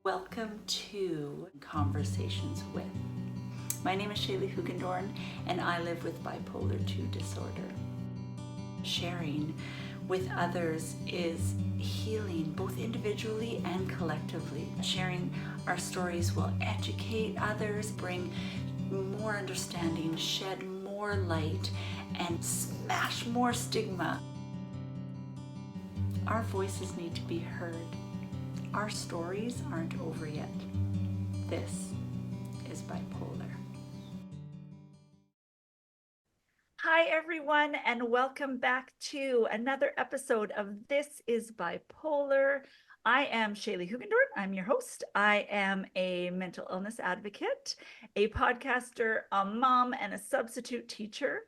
Welcome to Conversations with. My name is Shaley Hoogendoorn, and I live with bipolar 2 disorder. Sharing with others is healing, both individually and collectively. Sharing our stories will educate others, bring more understanding, shed more light, and smash more stigma. Our voices need to be heard. Our stories aren't over yet. This is Bipolar. Hi, everyone, and welcome back to another episode of This is Bipolar. I am Shaley Hoogendoorn. I'm your host. I am a mental illness advocate, a podcaster, a mom, and a substitute teacher.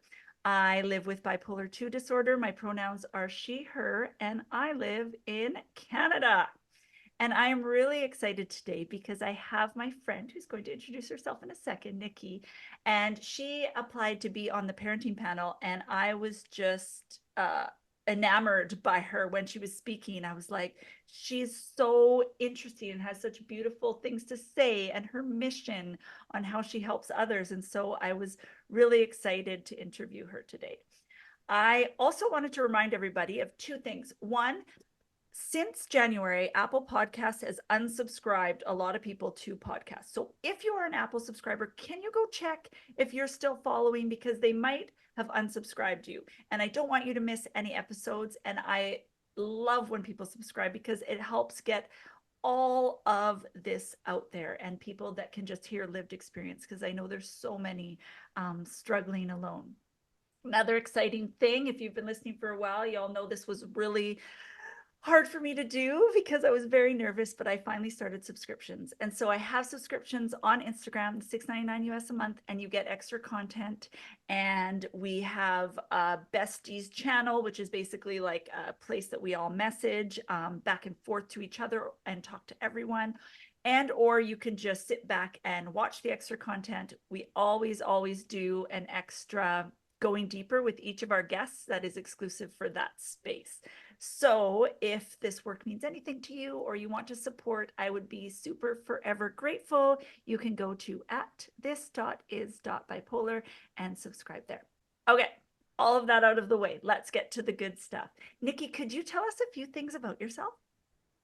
I live with bipolar 2 disorder. My pronouns are she, her, and I live in Canada. And I am really excited today because I have my friend who's going to introduce herself in a second, Niki, and she applied to be on the parenting panel, and I was just enamored by her when she was speaking. I was like, she's so interesting and has such beautiful things to say, and her mission on how she helps others. And so I was really excited to interview her today. I also wanted to remind everybody of two things. One, since January, Apple Podcasts has unsubscribed a lot of people to podcasts. So if you are an Apple subscriber, can you go check if you're still following, because they might have unsubscribed you. And I don't want you to miss any episodes. And I love when people subscribe because it helps get all of this out there and people that can just hear lived experience, because I know there's so many struggling alone. Another exciting thing, if you've been listening for a while, y'all know this was really hard for me to do because I was very nervous, but I finally started subscriptions. And so I have subscriptions on Instagram, $6.99 US a month, and you get extra content. And we have a besties channel, which is basically like a place that we all message back and forth to each other and talk to everyone. And or you can just sit back and watch the extra content. We always do an extra going deeper with each of our guests that is exclusive for that space. So if this work means anything to you or you want to support, I would be super forever grateful. You can go to @this.is.bipolar and subscribe there. Okay, all of that out of the way. Let's get to the good stuff. Niki, could you tell us a few things about yourself?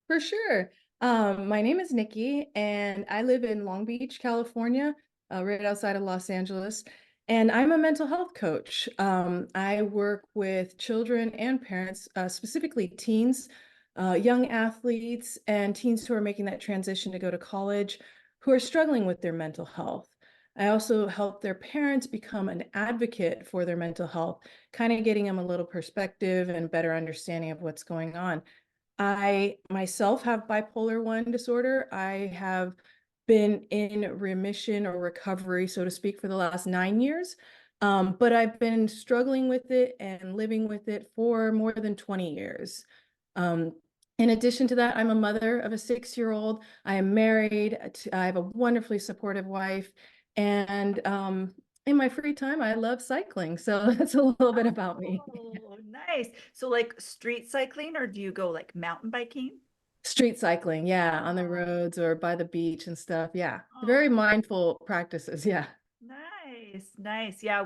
For sure. My name is Niki, and I live in Long Beach, California, right outside of Los Angeles. And I'm a mental health coach. I work with children and parents, specifically teens, young athletes, and teens who are making that transition to go to college, who are struggling with their mental health. I also help their parents become an advocate for their mental health, kind of getting them a little perspective and better understanding of what's going on. I myself have bipolar 1 disorder. I have been in remission or recovery, so to speak, for the last 9 years. But I've been struggling with it and living with it for more than 20 years. Um, in addition to that, I'm a mother of a 6-year-old. I am married. I have a wonderfully supportive wife. And in my free time, I love cycling. So that's a little bit about me. Oh, nice. So like street cycling, or do you go like mountain biking? Street cycling, yeah, on the Oh, roads or by the beach and stuff. Yeah, very oh, mindful practices. Yeah. nice, nice. Yeah,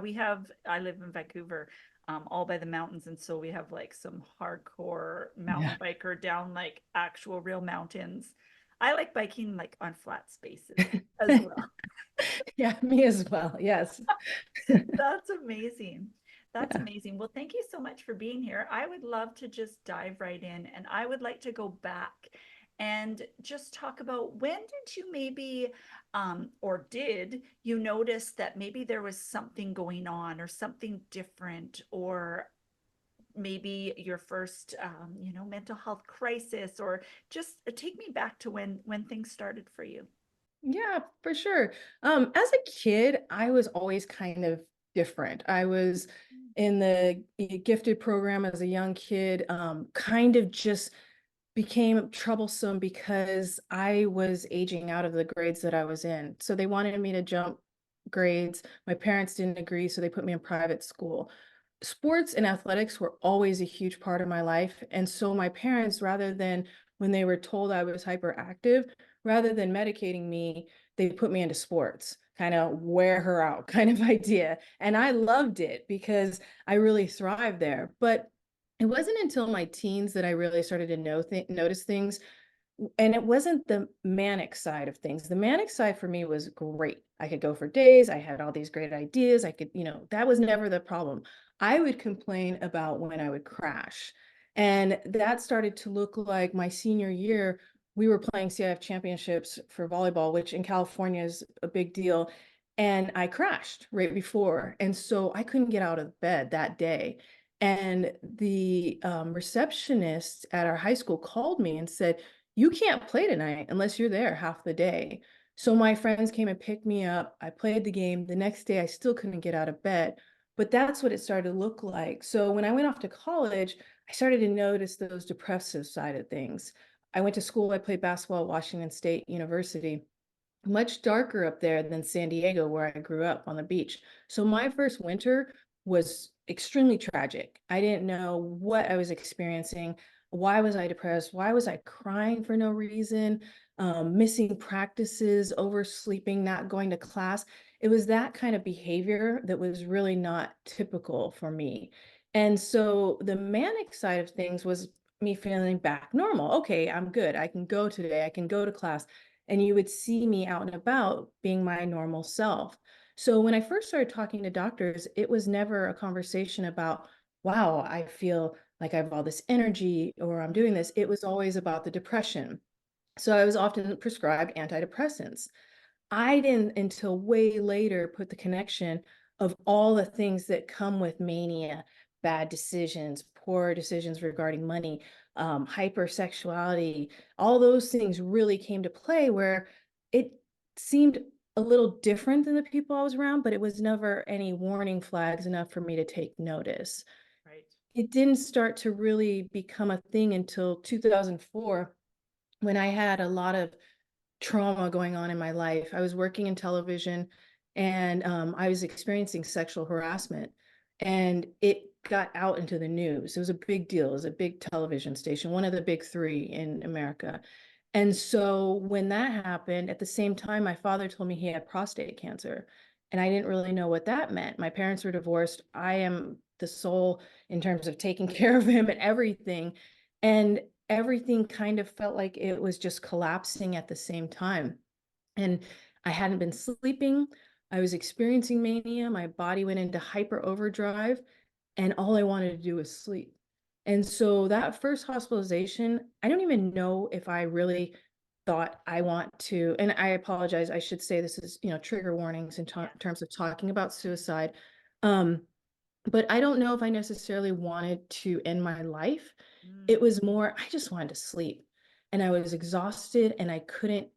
I live in Vancouver, all by the mountains. And so we have like some hardcore mountain Yeah. biker down like actual real mountains. I like biking like on flat spaces as well. Yeah, me as well. Yes. That's amazing. That's amazing. Well, thank you so much for being here. I would love to just dive right in, and I would like to go back and just talk about, when did you maybe, or did you notice that maybe there was something going on or something different, or maybe your first, mental health crisis, or just take me back to when things started for you. Yeah, for sure. As a kid, I was always kind of different. I was in the gifted program as a young kid, kind of just became troublesome because I was aging out of the grades that I was in. So they wanted me to jump grades. My parents didn't agree, so they put me in private school. sports and athletics were always a huge part of my life. And so my parents, rather than when they were told I was hyperactive, rather than medicating me, they put me into sports, kind of wear her out kind of idea. And I loved it because I really thrived there. But it wasn't until my teens that I really started to notice things, and it wasn't the manic side of things. The manic side for me was great. I could go for days. I had all these great ideas. I could, that was never the problem. I would complain about when I would crash. And that started to look like my senior year. We were playing CIF championships for volleyball, which in California is a big deal. And I crashed right before. And so I couldn't get out of bed that day. And the receptionist at our high school called me and said, "You can't play tonight unless you're there half the day." So my friends came and picked me up. I played the game. The next day, I still couldn't get out of bed. But that's what it started to look like. So when I went off to college, I started to notice those depressive side of things. I went to school, I played basketball at Washington State University, much darker up there than San Diego, where I grew up on the beach. So my first winter was extremely tragic. I didn't know what I was experiencing. Why was I depressed? Why was I crying for no reason? Missing practices, oversleeping, not going to class. It was that kind of behavior that was really not typical for me. And so the manic side of things was me feeling back normal. Okay, I'm good. I can go today. I can go to class, and you would see me out and about being my normal self. So when I first started talking to doctors, it was never a conversation about, wow, I feel like I have all this energy or I'm doing Mm, this. It was always about the depression. So I was often prescribed antidepressants. I didn't until way later put the connection of all the things that come with mania, bad decisions, poor decisions regarding money, hypersexuality, all those things really came to play where it seemed a little different than the people I was around, but it was never any warning flags enough for me to take notice. right. It didn't start to really become a thing until 2004 when I had a lot of trauma going on in my life. I was working in television, and I was experiencing sexual harassment, and it got out into the news. It was a big deal. It was a big television station, one of the big three in America. And so when that happened, at the same time, my father told me he had prostate cancer. And I didn't really know what that meant. My parents were divorced. I am the sole in terms of taking care of him and everything. And everything kind of felt like it was just collapsing at the same time. And I hadn't been sleeping. I was experiencing mania. My body went into hyper overdrive, and all I wanted to do was sleep. And so that first hospitalization, I don't even know if I really thought I want to, and I apologize, I should say this is, trigger warnings in Yeah. terms of talking about suicide. Um, but I don't know if I necessarily wanted to end my life. It Mm, was more, I just wanted to sleep. And I was exhausted and I couldn't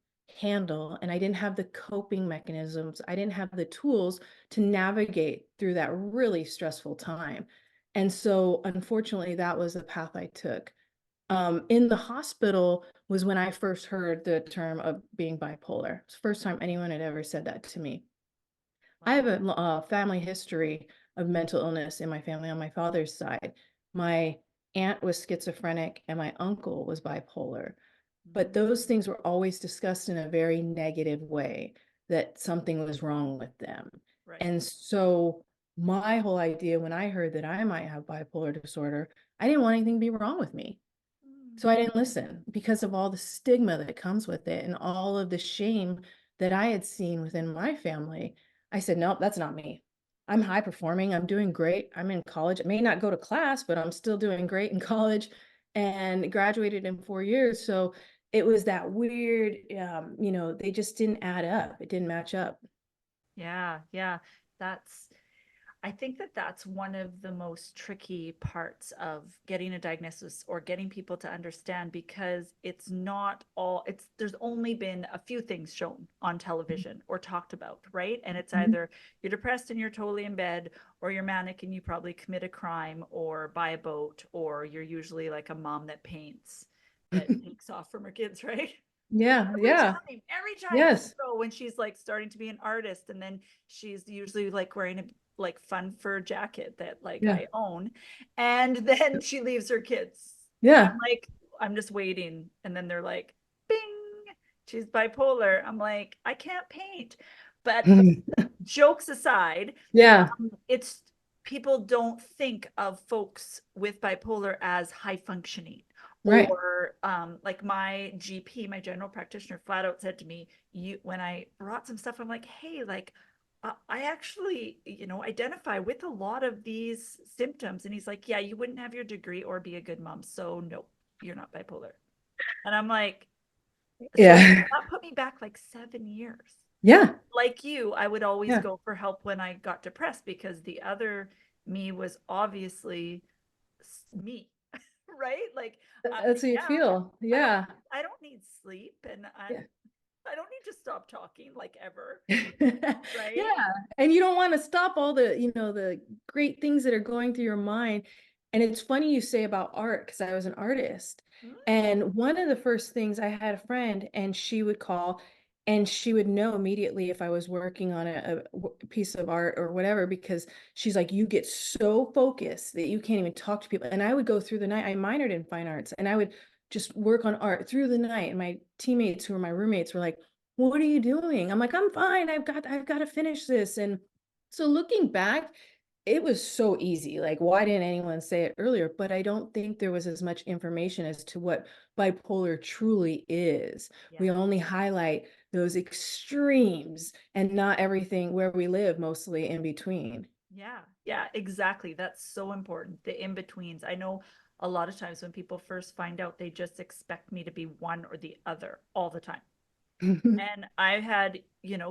handle, and I didn't have the coping mechanisms. I didn't have the tools to navigate through that really stressful time. And so, unfortunately, that was the path I took. In the hospital was when I first heard the term of being bipolar. It's the first time anyone had ever said that to me. I have wow. a family history of mental illness in my family on my father's side. My aunt was schizophrenic and my uncle was bipolar, but those Mm, things were always discussed in a very negative way, that something was wrong with them. right. And so my whole idea when I heard that I might have bipolar disorder, I didn't want anything to be wrong with me. So Mm, I didn't listen because of all the stigma that comes with it and all of the shame that I had seen within my family. I said, nope, that's not me. I'm high performing. I'm doing great. I'm in college. I may not go to class, but I'm still doing great in college and graduated in 4 years. So it was that weird, they just didn't add up. It didn't match up. yeah, yeah. That's I think that that's one of the most tricky parts of getting a diagnosis or getting people to understand, because it's not all, there's only been a few things shown on television or talked about, right? And it's Mhm. either you're depressed and you're totally in bed, or you're manic and you probably commit a crime or buy a boat, or you're usually like a mom that paints that takes off from her kids, right? Yeah, yeah, Every time yes. so when she's like starting to be an artist, and then she's usually like wearing a like fun fur jacket that like Yeah. I own. And then she leaves her kids. And I'm Yeah. like, I'm just waiting. And then they're like, bing, she's bipolar. I'm like, I can't paint. But jokes aside, Yeah. it's people don't think of folks with bipolar as high functioning, Right. or like my GP, my general practitioner, flat out said to me, you when I brought some stuff, I'm like, hey, like I actually, identify with a lot of these symptoms. And he's like, yeah, you wouldn't have your degree or be a good mom, so no, you're not bipolar. And I'm like, so Yeah. that put me back like 7 years. Yeah. Like you, I would always Yeah. go for help when I got depressed because the other me was obviously me, right? Like, That's how you yeah, feel. I don't, Yeah. I don't need sleep, and Yeah. I don't need to stop talking like ever, Yeah. right? And you don't want to stop all the, the great things that are going through your mind. And it's funny you say about art, because I was an artist. Mm, And one of the first things, I had a friend and she would call and she would know immediately if I was working on a piece of art or whatever, because she's like, you get so focused that you can't even talk to people. And I would go through the night. I minored in fine arts and I would just work on art through the night. And my teammates, who were my roommates, were like, what are you doing? I'm like, I'm fine. I've got to finish this. And so looking back, it was so easy. Like, why didn't anyone say it earlier? But I don't think there was as much information as to what bipolar truly is. yeah, We only highlight those extremes and not everything where we live, mostly in between. yeah, yeah, exactly. That's so important. The in-betweens. I know a lot of times when people first find out, they just expect me to be one or the other all the time. And I've had,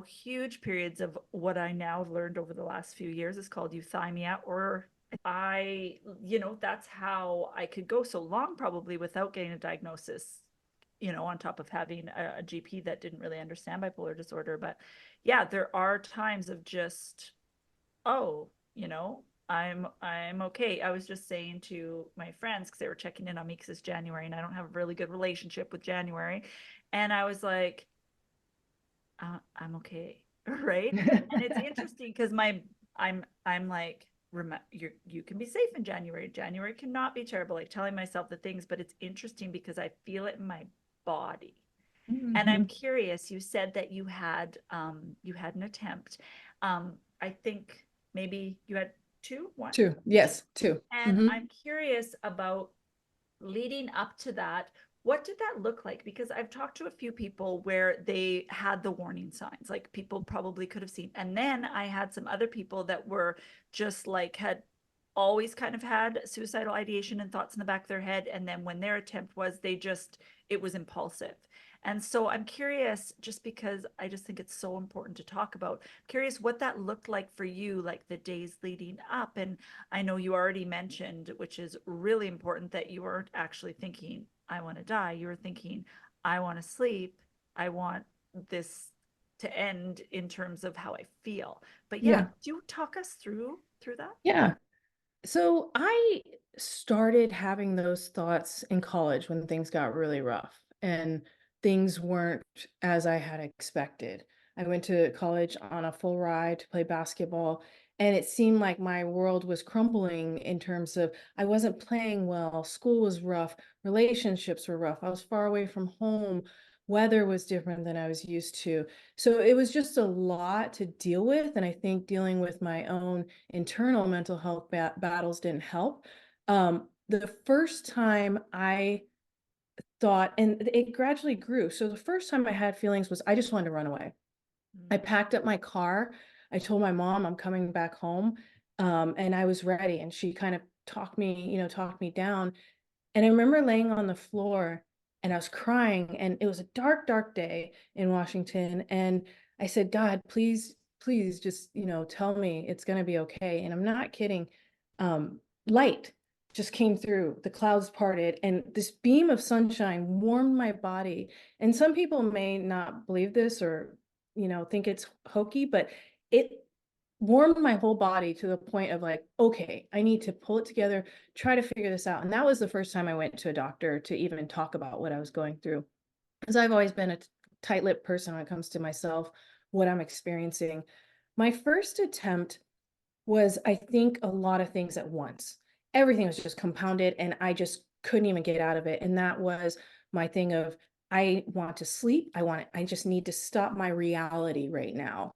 huge periods of what I now have learned over the last few years is called euthymia, or that's how I could go so long probably without getting a diagnosis, on top of having a GP that didn't really understand bipolar disorder. But yeah, there are times of just, oh, I'm okay. I was just saying to my friends because they were checking in on me because it's January and I don't have a really good relationship with January. And I was like, I'm okay, right? And it's interesting because I'm like, you can be safe in January. January cannot be terrible. Like telling myself the things, but it's interesting because I feel it in my body. And I'm Mhm. curious. You said that you had an attempt. I think maybe you had two, one, Two. Yes, two. and Hmm. I'm curious about leading up to that, what did that look like? Because I've talked to a few people where they had the warning signs, like people probably could have seen. And then I had some other people that were just like had always kind of had suicidal ideation and thoughts in the back of their head. And then when their attempt was, it was impulsive. And so I'm curious, just because I just think it's so important to talk about, curious what that looked like for you, like the days leading up. And I know you already mentioned, which is really important, that you weren't actually thinking, I want to die. You were thinking, I want to sleep. I want this to end in terms of how I feel. But yeah, Yeah. do you talk us through that? Yeah. So I started having those thoughts in college when things got really rough and things weren't as I had expected. I went to college on a full ride to play basketball, and it seemed like my world was crumbling in terms of I wasn't playing well, school was rough, relationships were rough, I was far away from home, weather was different than I was used to. So it was just a lot to deal with. And I think dealing with my own internal mental health battles didn't help. The first time I thought, and it gradually grew. So the first time I had feelings was I just wanted to run away. I Mm, packed up my car. I told my mom I'm coming back home. And I was ready. And she kind of talked me down. And I remember laying on the floor and I was crying, and it was a dark, dark day in Washington. And I said, God, please, please just, tell me it's going to be okay. And I'm not kidding. Light just came through, the clouds parted, and this beam of sunshine warmed my body. And some people may not believe this or, think it's hokey, but it warmed my whole body to the point of like, okay, I need to pull it together, try to figure this out. And that was the first time I went to a doctor to even talk about what I was going through. Because I've always been a tight-lipped person when it comes to myself, what I'm experiencing. My first attempt was, I think, a lot of things at once. Everything was just compounded, and I just couldn't even get out of it. And that was my thing of I want to sleep. I just need to stop my reality right now.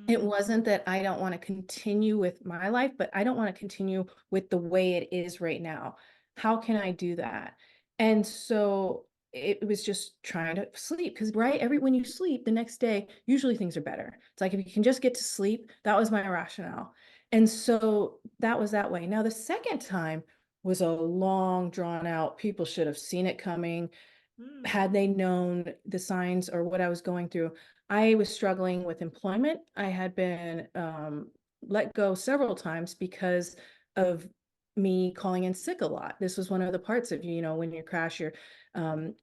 It Mm, wasn't that I don't wanna continue with my life, but I don't wanna continue with the way it is right now. How can I do that? And so it was just trying to sleep because right, every when you sleep the next day, usually things are better. It's like if you can just get to sleep, that was my rationale. And so that was that way. Now the second time was a long drawn out, people should have seen it coming mm, had they known the signs or what I was going through. I was struggling with employment. I had been let go several times because of me calling in sick a lot. This was one of the parts of, when you crash, um,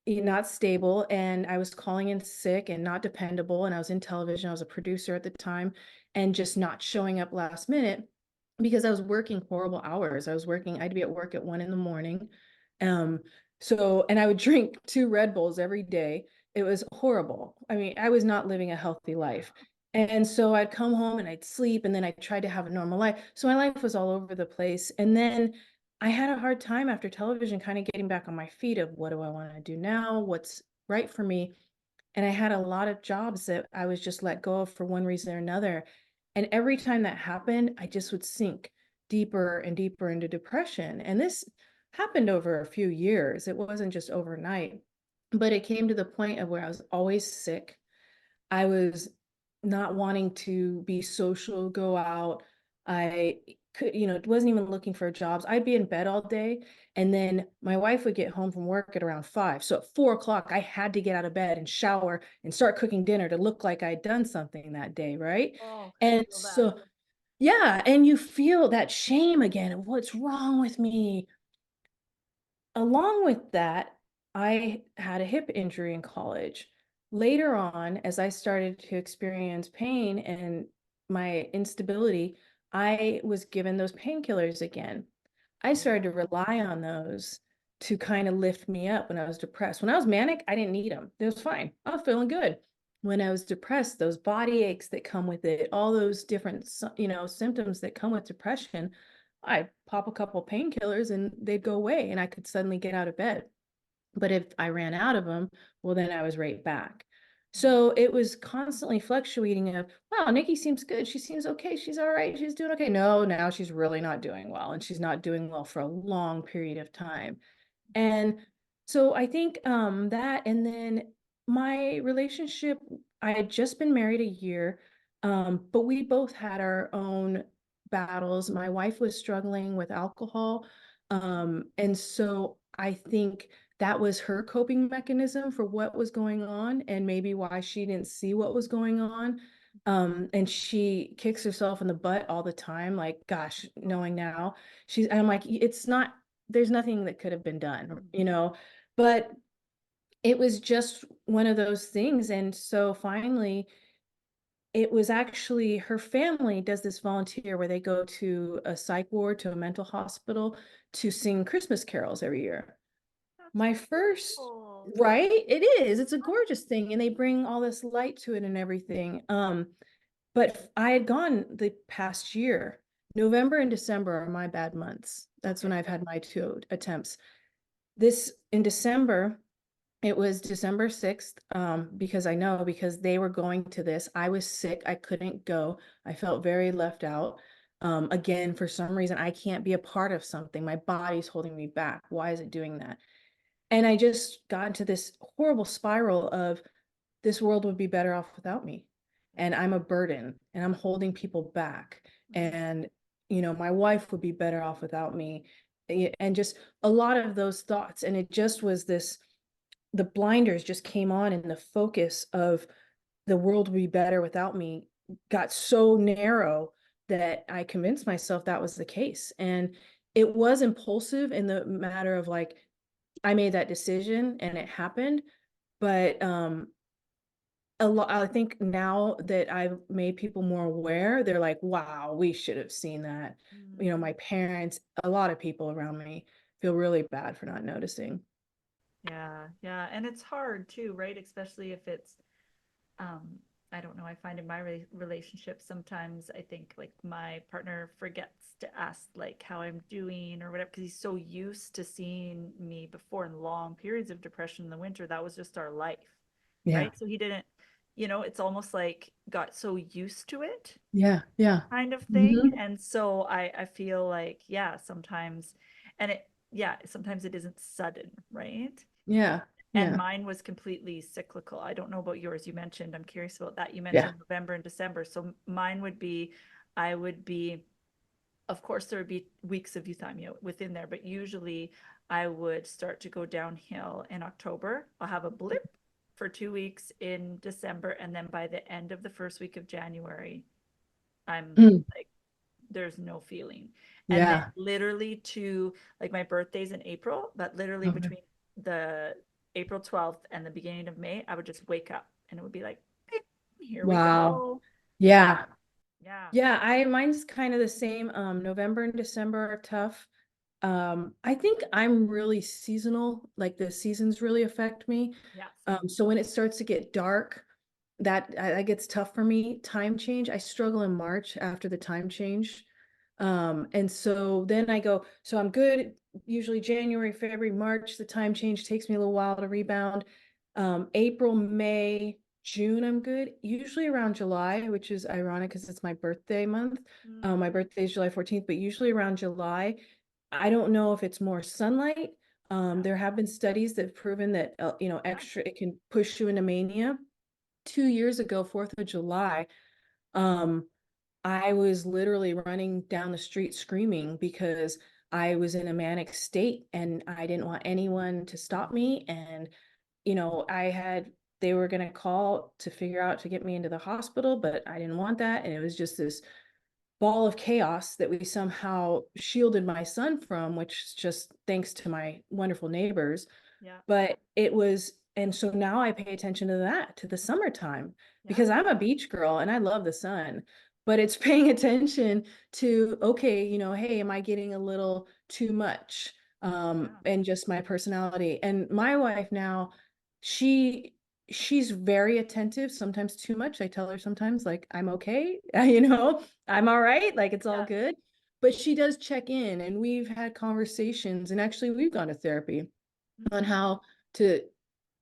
you're not stable. And I was calling in sick and not dependable. And I was in television. I was a producer at the time and just not showing up last minute because I was working horrible hours. I'd be at work at 1 in the morning. Um, and I would drink 2 Red Bulls every day. It was horrible. I mean, I was not living a healthy life. And so I'd come home and I'd sleep and then I tried to have a normal life. So my life was all over the place. And then I had a hard time after television kind of getting back on my feet of what do I want to do now? What's right for me? And I had a lot of jobs that I was just let go of for one reason or another. And every time that happened, I just would sink deeper and deeper into depression. And this happened over a few years. It wasn't just overnight, but it came to the point of where I was always sick. I was not wanting to be social, go out. I wasn't even looking for jobs. I'd be in bed all day, and then my wife would get home from work at around 5. So at 4 o'clock, I had to get out of bed and shower and start cooking dinner to look like I'd done something that day, right? oh, I And feel that. so, yeah, and you feel that shame again of what's wrong with me. Along with that, I had a hip injury in college. Later on, as I started to experience pain and my instability, I was given those painkillers again. I started to Oh, rely on those to kind of lift me up when I was depressed. When I was manic, I didn't need them. It was fine. I was feeling good. When I was depressed, those body aches that come with it, all those different, symptoms that come with depression, I pop a couple painkillers and they'd go away and I could suddenly get out of bed. But if I ran out of them, well, then I was right back. So it was constantly fluctuating of, wow, Nikki seems good. She seems okay. She's all right. She's doing okay. No, now she's really not doing well. And she's not doing well for a long period of time. And so I think that, and then my relationship, I had just been married a year, but we both had our own battles. My wife was struggling with alcohol. And so I think that was her coping mechanism for what was going on and maybe why she didn't see what was going on. And she kicks herself in the butt all the time, like, gosh, knowing now, I'm like, it's not there's nothing that could have been done, but it was just one of those things. And so finally, it was actually her family does this volunteer where they go to a psych ward, to a mental hospital to sing Christmas carols every year. that's My first, beautiful. right? It is. It's a gorgeous thing. And they bring all this light to it and everything. But I had gone the past year. November and December are my bad months. That's when Okay. I've had my 2 attempts. This in December, it was December 6th, because they were going to this. I was sick. I couldn't go. I felt very left out. Again, for some reason, I can't be a part of something. My body's holding me back. Why is it doing that? And I just got into this horrible spiral of this world would be better off without me. And I'm a burden and I'm holding people back. Mm, And, my wife would be better off without me. And just a lot of those thoughts. And it just was the blinders just came on and the focus of the world would be better without me got so narrow that I convinced myself that was the case. And it was impulsive in the matter of like, I made that decision and it happened. But a lot, I think now that I've made people more aware, they're like, wow, we should have seen that. mm. My parents, a lot of people around me feel really bad for not noticing. Yeah, yeah. And it's hard too, right? Especially if it's um I don't know, I find in my relationship sometimes I think like my partner forgets to ask like how I'm doing or whatever because he's so used to seeing me before in long periods of depression in the winter. That was just our life, Yeah. right? So he didn't, it's almost like got so used to it Yeah. Yeah. kind of thing. Hmm. And so I feel like, yeah, sometimes, and yeah, sometimes it isn't sudden, right? Yeah. And Yeah. mine was completely cyclical. I don't know about yours. You mentioned, I'm curious about that. You Yeah. mentioned November and December. So mine would be, I would be, of course, there would be weeks of euthymia within there, but usually I would start to go downhill in October. I'll have a blip for 2 weeks in December. And then by the end of the first week of January, I'm Mm. like, there's no feeling. And then Yeah. literally to like my birthday's in April, but literally Okay. between the April 12th and the beginning of May, I would just wake up and it would be like, "Bing, here we Wow. go." Yeah. Yeah. Yeah. Yeah. Mine's kind of the same. November and December are tough. I think I'm really seasonal, like the seasons really affect me. Yeah. Same. So when it starts to get dark, that gets tough for me. Time change, I struggle in March after the time change. And so then I go, so I'm good. Usually January, February, March, the time change takes me a little while to rebound. April, May, June, I'm good. Usually around July, which is ironic because it's my birthday month. My Mm, birthday is July 14th, but usually around July, I don't know if it's more sunlight. yeah. There have been studies that have proven that, Yeah. extra, it can push you into mania. 2 years ago, 4th of July, um, I was literally running down the street screaming because I was in a manic state and I didn't want anyone to stop me. And, they were going to call to figure out to get me into the hospital, but I didn't want that. And it was just this ball of chaos that we somehow shielded my son from, which is just thanks to my wonderful neighbors. Yeah. But it was, and so now I pay attention to that, to the summertime, Yeah. because I'm a beach girl and I love the sun, but it's paying attention to, okay, hey, am I getting a little too much? Yeah. And just my personality. And my wife now, she she's very attentive, sometimes too much. I tell her sometimes like I'm okay, I'm all right, like it's all Yeah. good. But she does check in and we've had conversations and actually we've gone to therapy on Mm, how to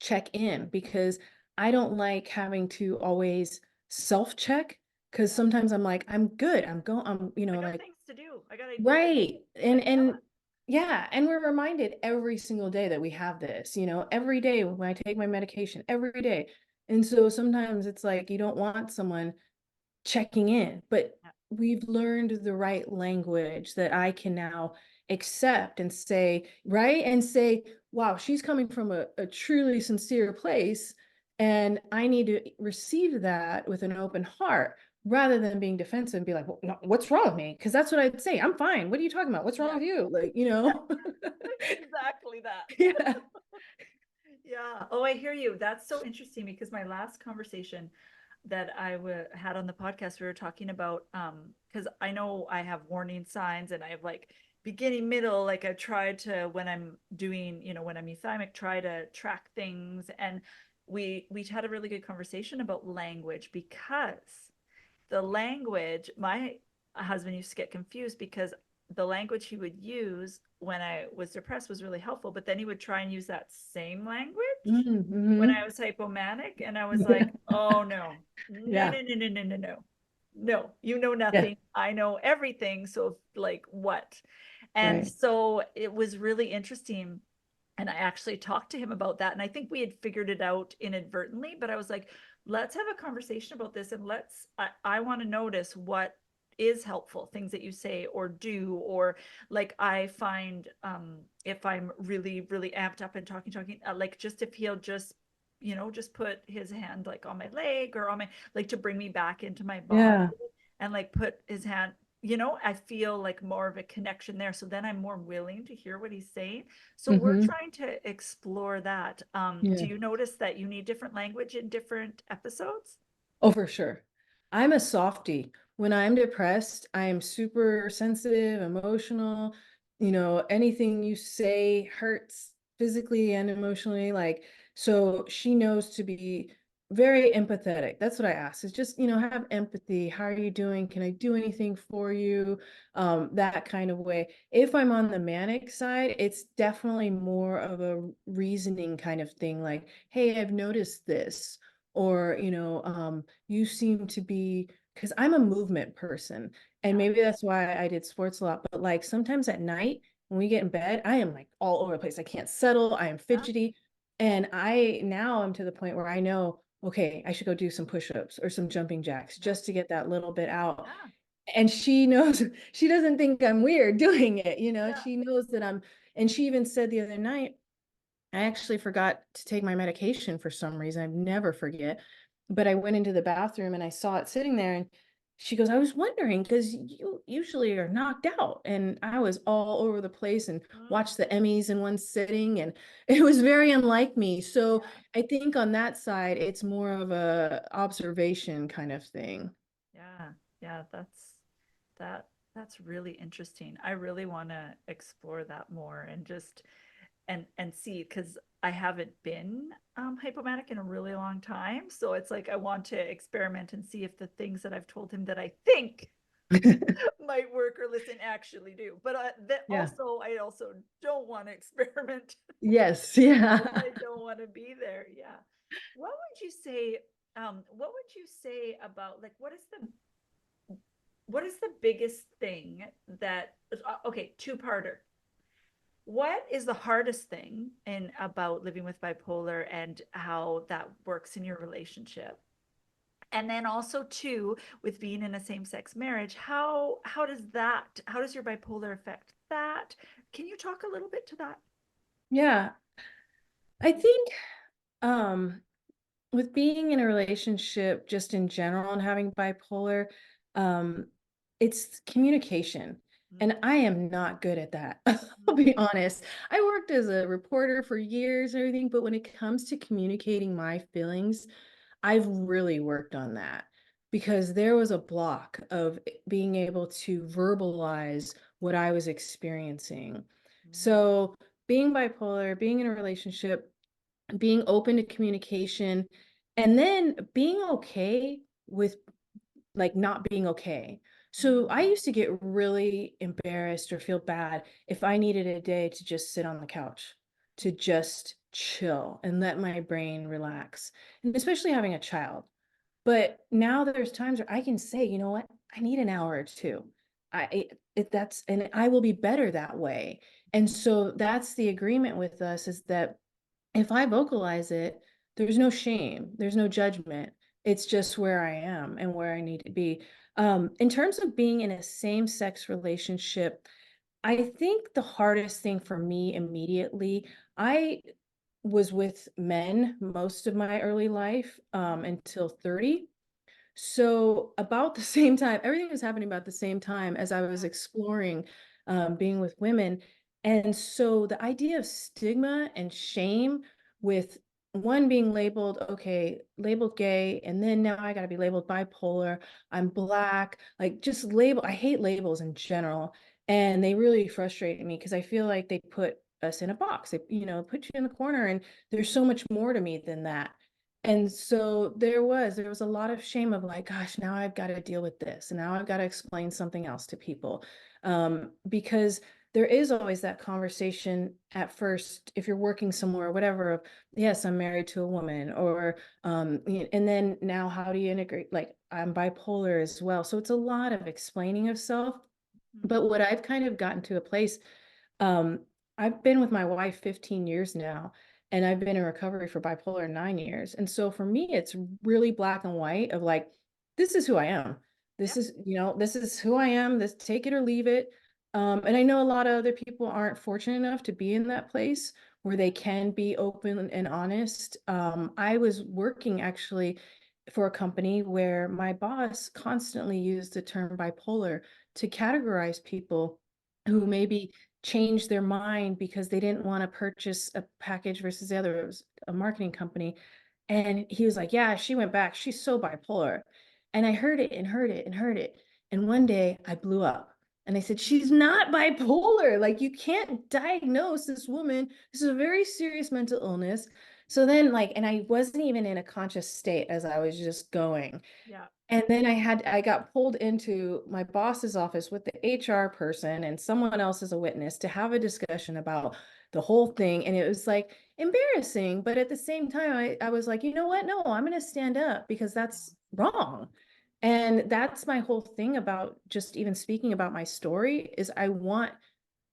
check in because I don't like having to always self-check because yeah. sometimes I'm like, I'm good. I got like, things to do. I got ideas. right. Like, And yeah, and we're reminded every single day that we have this, every day when I take my medication, every day. And so sometimes it's like you don't want someone checking in, but yeah. we've learned the right language that I can now accept and say, right? And say, wow, she's coming from a truly sincere place. And I need to receive that with an open heart rather than being defensive and be like, well, no, what's wrong with me? Because that's what I'd say. I'm fine. What are you talking about? What's wrong Yeah. with you? Like, Exactly that. yeah. Yeah. Oh, I hear you. That's so interesting because my last conversation that had on the podcast, we were talking about because I know I have warning signs and I have like beginning, middle, like I try to when I'm doing, when I'm euthymic, try to track things. And we had a really good conversation about language because the language, my husband used to get confused because the language he would use when I was depressed was really helpful, but then he would try and use that same language when I Mm-hmm. was hypomanic. And I was like, oh no, no, Yeah. no, no, no, no, no, no. No, you know Yeah. nothing. I know everything. So like what? And Right. so it was really interesting and I actually talked to him about that. And I think we had figured it out inadvertently, but I was like, let's have a conversation about this and I want to notice what is helpful, things that you say or do, or like I find if I'm really, really amped up and talking, like just if he'll just, just put his hand like on my leg or on my, like to bring me back into my body Yeah. and like put his hand, I feel like more of a connection there. So then I'm more willing to hear what he's saying. So we're Mm-hmm. trying to explore that. Do Yeah. you notice that you need different language in different episodes? Oh, for sure. I'm a softie. When I'm depressed, I am super sensitive, emotional. Anything you say hurts physically and emotionally. Like, so she knows to be very empathetic. That's what I ask. Is just, have empathy. How are you doing? Can I do anything for you? That kind of way. If I'm on the manic side, it's definitely more of a reasoning kind of thing, like, hey, I've noticed this, or, you seem to be, because I'm a movement person, and Yeah. maybe that's why I did sports a lot, but like sometimes at night when we get in bed, I am like all over the place. I can't settle, I am Yeah. fidgety. And I now am to the point where I know, okay, I should go do some push-ups or some jumping jacks Yeah. just to get that little bit out. Yeah. And she knows, she doesn't think I'm weird doing it, Yeah. she knows that and she even said the other night, I actually forgot to take my medication for some reason. I never forget. But I went into the bathroom and I saw it sitting there, and she goes, I was wondering because you usually are knocked out. And I was all over the place and Mm. watched the Emmys in one sitting. And it was very unlike me. So Yeah. I think on that side, it's more of a observation kind of thing. Yeah. Yeah. That that's really interesting. I really want to explore that more and just and see because I haven't been hypomanic in a really long time. So it's like I want to experiment and see if the things that I've told him that I think might work or listen actually do. But that Yeah. also I also don't want to experiment Yes. because Yeah. I don't want to be there. Yeah. What would you say? What would you say about like what is the biggest thing that okay, two-parter. What is the hardest thing in about living with bipolar and how that works in your relationship? And then also too, with being in a same-sex marriage, how does your bipolar affect that? Can you talk a little bit to that? Yeah. I think um with being in a relationship just in general and having bipolar, um, it's communication. And I am not good at that. I'll Mhm. be honest. I worked as a reporter for years and everything, but when it comes to communicating my feelings, I've really worked on that because there was a block of being able to verbalize what I was experiencing. Mhm. So, being bipolar, being in a relationship, being open to communication, and then being okay with like not being okay. So I Mhm. used to get really embarrassed or feel bad if I needed a day to just sit on the couch, to just chill and let my brain relax. And especially having a child. But now there's times where I can say, you know what? I need an hour or two. That's and I will be better that way. And so that's the agreement with us, is that if I vocalize it, there's no shame, there's no judgment. It's just where I am and where I need to be. In terms of being in a same-sex relationship, I think the hardest thing for me immediately, I was with men most of my early life, until 30. So about the same time, everything was happening about the same time as I was Yeah. exploring being with women. And so the idea of stigma and shame with one being labeled, okay, labeled gay, and then now I got to be labeled bipolar, I'm Black, like just label, I hate labels in general. And they really frustrate me because I feel like they put us in a box. They, put you in the corner, and there's so much more to me than that. And so there was a lot of shame of like, gosh, now I've got to deal with this. And now I've got to explain something else to people. Because there is always that conversation at first, if you're working somewhere or whatever, of, yes, I'm married to a woman, or, and then now how do you integrate? Like, I'm bipolar as well. So it's a lot of explaining of self. Mhm. But what I've kind of gotten to a place, um, I've been with my wife 15 years now, and I've been in recovery for bipolar 9 years. And so for me, it's really black and white of like, this is who I am. Yeah. This is who I am. This, take it or leave it. And I know a lot of other people aren't fortunate enough to be in that place where they can be open and honest. I was working actually for a company where my boss constantly used the term bipolar to categorize people who Mm. maybe changed their mind because they didn't want to purchase a package versus the other. It was a marketing company. And he was like, yeah, she went back. She's so bipolar. And I heard it and heard it and heard it. And one day I blew up and I said, she's not bipolar. Like, you can't diagnose this woman. This is a very serious mental illness. So then like, and I wasn't even in a conscious state as I was just going. Yeah. And then I got pulled into my boss's office with the HR person and someone else as a witness to have a discussion about the whole thing. And it was like embarrassing, but at the same time, I was like, you know what? No, I'm going to stand up because that's wrong. And that's my whole thing about just even speaking about my story is I want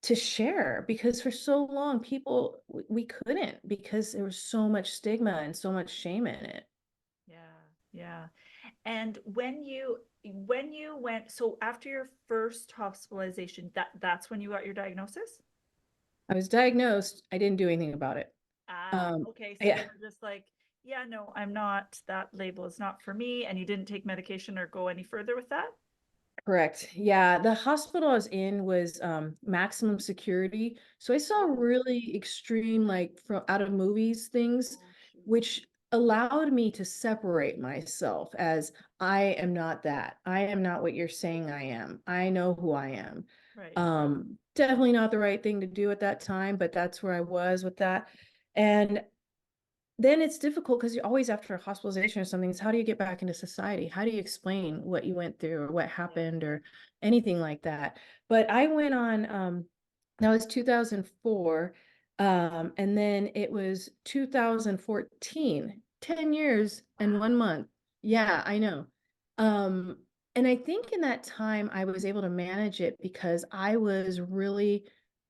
to share because for so long people we couldn't because there was so much stigma and so much shame in it. Yeah. Yeah. And when you went, so after your first hospitalization, that's when you got your diagnosis? I was diagnosed, I didn't do anything about it. Ah, Um, okay. So you yeah, were just like, yeah, no, I'm not, that label is not for me. And you didn't take medication or go any further with that? correct. Yeah, the hospital I was in was maximum security. So I saw Oh, really extreme, like from out of movies things, oh, shoot. which allowed me to separate myself as I am not that. I am not what you're saying I am. I know who I am. Right. Definitely not the right thing to do at that time, but that's where I was with that. And then it's difficult because you're always after a hospitalization or something. It's how do you get back into society? How do you explain what you went through or what Yeah. happened or anything like that? But I went on, that was 2004. And then it was 2014, 10 years and Wow. 1 month. Yeah, I know. Um, and I think in that time I was able to manage it because I was really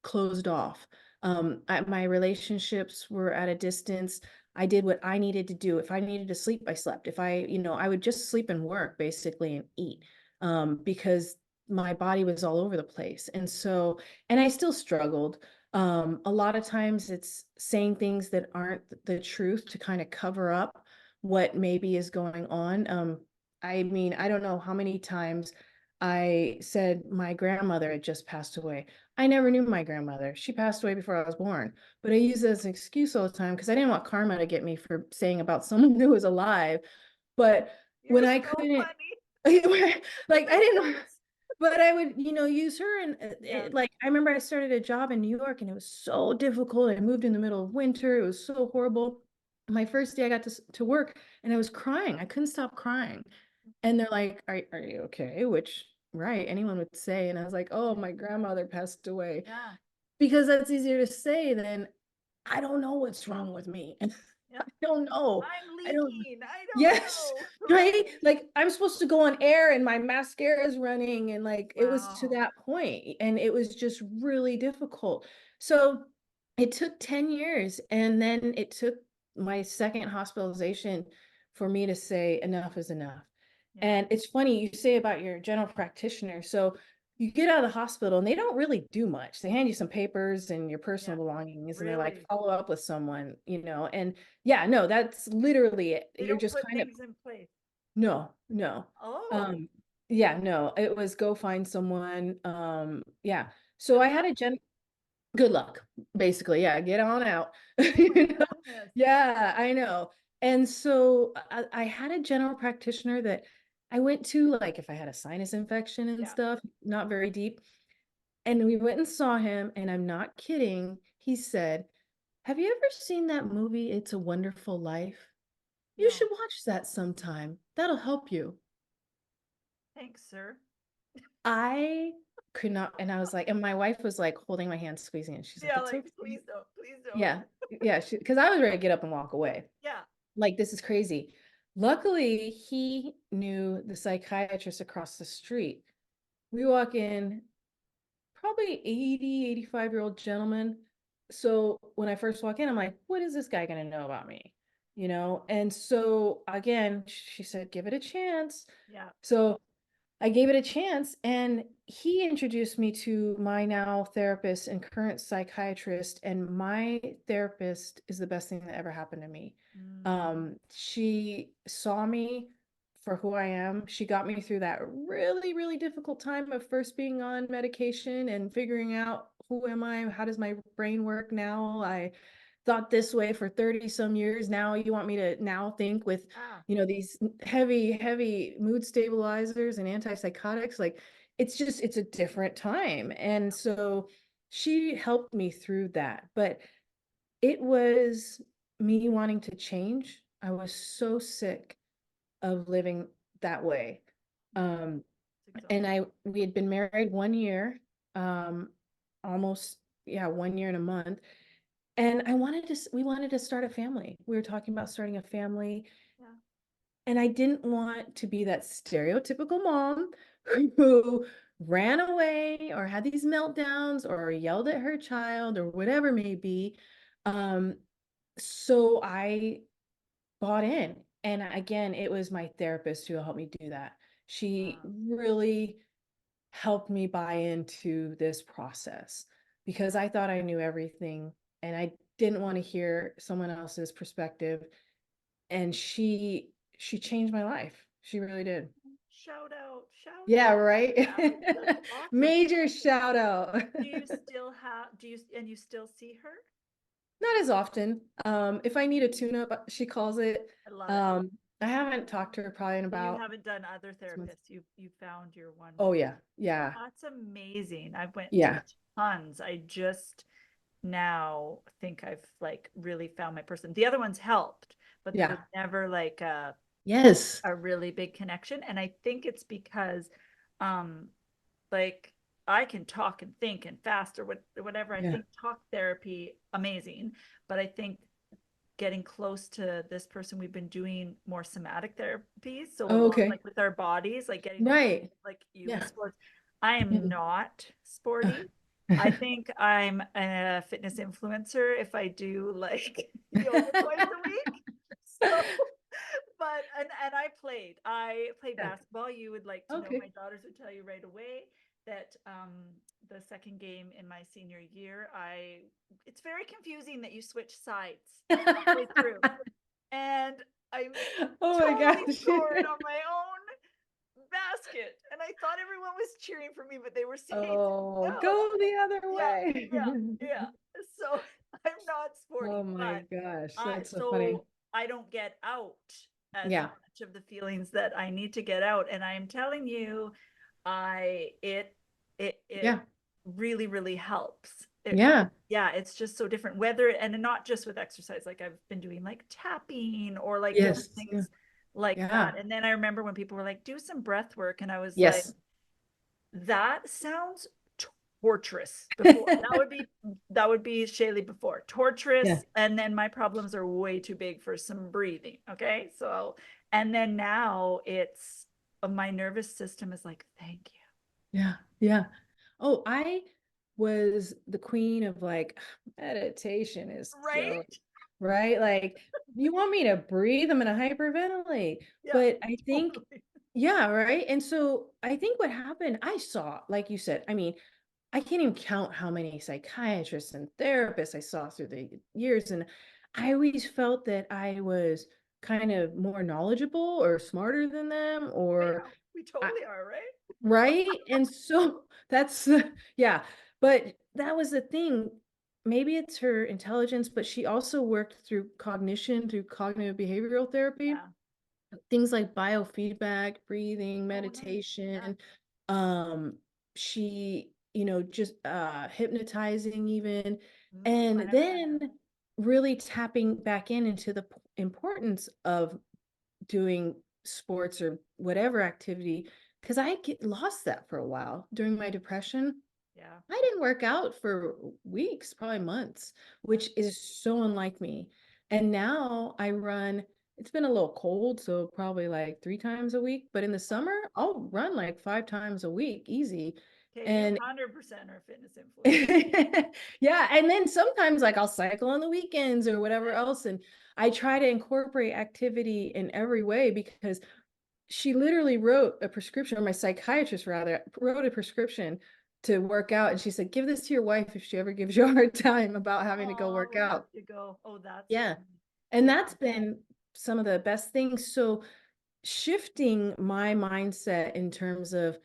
closed off. My relationships were at a distance. I did what I needed to do. If I needed to sleep, I slept. If I, I would just sleep and work basically and eat because my body was all over the place. And so, and I still struggled. A lot of times it's saying things that aren't the truth to kind of cover up what maybe is going on. I mean, I don't know how many times I said my grandmother had just passed away. I never knew my grandmother. She passed away before I was born. But I use it as an excuse all the time because I didn't want karma to get me for saying about someone who was alive. But You're when I so couldn't, funny. like That I makes didn't, sense. but I would, use her. And Yeah. like, I remember I started a job in New York and it was so difficult. I moved in the middle of winter. It was so horrible. My first day I got to work and I was crying. I couldn't stop crying. And they're like, are you okay? Which, right, anyone would say. And I was like, oh, my grandmother passed away Yeah. because that's easier to say than I don't know what's wrong with me. And Yeah. I don't know. I'm I don't, leaking. I don't yes, know. right? Right. Like I'm supposed to go on air and my mascara is running and like it was to Wow. that point and it was just really difficult. So it took 10 years and then it took my second hospitalization for me to say enough is enough. Yeah. And it's funny you say about your general practitioner. So you get out of the hospital and they don't really do much. They hand you some papers and your Yeah. personal belongings and they're like, Really. follow up with someone, and yeah, no, that's literally it. They You're don't just put kind of, things in place. no, no. Oh, Um, yeah, no, it was go find someone. Yeah. So good I had luck. a good luck, basically. Yeah, get on out. Oh my You know? goodness. Yeah, I know. And so I had a general practitioner that I went to, like, if I had a sinus infection and Yeah. stuff, not very deep. And we went and saw him, and I'm not kidding. He said, have you ever seen that movie, It's a Wonderful Life? You No. should watch that sometime. That'll help you. Thanks, sir. I could not, and I was like, and my wife was like holding my hand, squeezing it. She's like, Yeah, it's like, okay. please don't. Please don't. Yeah. Yeah. Because I was ready to get up and walk away. Yeah. Like, this is crazy. Luckily, he knew the psychiatrist across the street. We walk in, probably 80, 85-year-old gentleman. So when I first walk in, I'm like, what is this guy going to know about me? And so again, she said, give it a chance. Yeah. So I gave it a chance, and he introduced me to my now therapist and current psychiatrist. And my therapist is the best thing that ever happened to me. Mm, She saw me for who I am. She got me through that really, really difficult time of first being on medication and figuring out who am I? How does my brain work now? I thought this way for 30 some years. Now you want me to now think with ah, these heavy, heavy mood stabilizers and antipsychotics. Like it's a different time. And so she helped me through that. But it was me wanting to change. I was so sick of living that way. Um, It's and exhausting. we had been married 1 year, um, almost, yeah, 1 year and a month. And we wanted to start a family. We were talking about starting a family. Yeah. And I didn't want to be that stereotypical mom who ran away or had these meltdowns or yelled at her child or whatever it may be. Um, so I bought in. And again, it was my therapist who helped me do that. She really helped me buy into this process because I thought I knew everything and I didn't want to hear someone else's perspective. And she changed my life. She really did. Shout out, shout Yeah, out. right? Yeah, that's awesome. Major shout out. Do you still have, do you, and you still see her? Not as often. If I need a tune-up, she calls it. I love it. I haven't talked to her probably in So you about haven't done other 6 months. therapists. You found your one Oh with. yeah, yeah, That's amazing. I went to yeah, tons. I just now think I've like really found my person. The other ones helped, but there yeah. was never like Yes. a really big connection. And I think it's because um like I can talk and think and fast or whatever. I Yeah. think talk therapy amazing, but I think getting close to this person, we've been doing more somatic therapies, so a Oh, lot okay. like with our bodies, like getting to Right. like you with Yeah. sports. I am Mm. not sporty. I think I'm a fitness influencer if I do like yoga twice a week. So but and I played Yeah. basketball. You would like to know, my Okay. daughters would tell you right away that the second game in my senior year, I it's very confusing that you switch sides halfway through. And I Oh my totally gosh. scored on my own basket. And I thought everyone was cheering for me, but they were saying Oh, no. go the other Yeah, way. yeah. So I'm not Oh sporty, my but gosh, I that's so funny. so I don't get out as Yeah, much of the feelings that I need to get out. And I'm telling you, I it yeah, really, really helps. yeah, Yeah, it's just so different. Whether and not just with exercise, like I've been doing like tapping or like different yes, yeah, things like yeah, that. And then I remember when people were like, do some breath work, and I was like, yes. that sounds torturous. Before that would be Shaley before Yeah, torturous, and then my problems are way too big for some breathing. Okay, so and then now it's my nervous system is like, thank yeah, yeah. Oh, I was the queen of like meditation is you. killing, Right? right? Like, you want me to breathe? I'm gonna hyperventilate. Yeah, But I think, totally. yeah, right. And so I think what happened, I saw, like you said, I mean, I can't even count how many psychiatrists and therapists I saw through the years. And I always felt that I was kind of more knowledgeable or smarter than them, Yeah, or we I, totally are, right? right. And so that's, yeah. But that was the thing. Maybe it's her intelligence, but she also worked through cognition, through cognitive behavioral therapy, Yeah. things like biofeedback, breathing, Oh, nice. Yeah. meditation. She, just hypnotizing even, and I never done then that. really tapping back into the importance of doing sports or whatever activity, because I get lost that for a while during my depression. Yeah. I didn't work out for weeks, probably months, Yeah. which is so unlike me. And now I run, it's been a little cold, so probably like 3 times a week, but in the Oh, summer, I'll run like 5 times a week, easy. okay. You And 100% are a fitness influencer. yeah, and then sometimes like I'll cycle on the weekends or whatever Okay. else. And I try to incorporate activity in every way because she literally wrote a prescription, or my psychiatrist rather wrote a prescription to work out. And she said, give this to your wife if she ever gives you a hard time about having to go Oh, work we'll have out. to go. Oh, that's Yeah. funny. And Yeah. that's been some of the best things. So shifting my mindset in terms of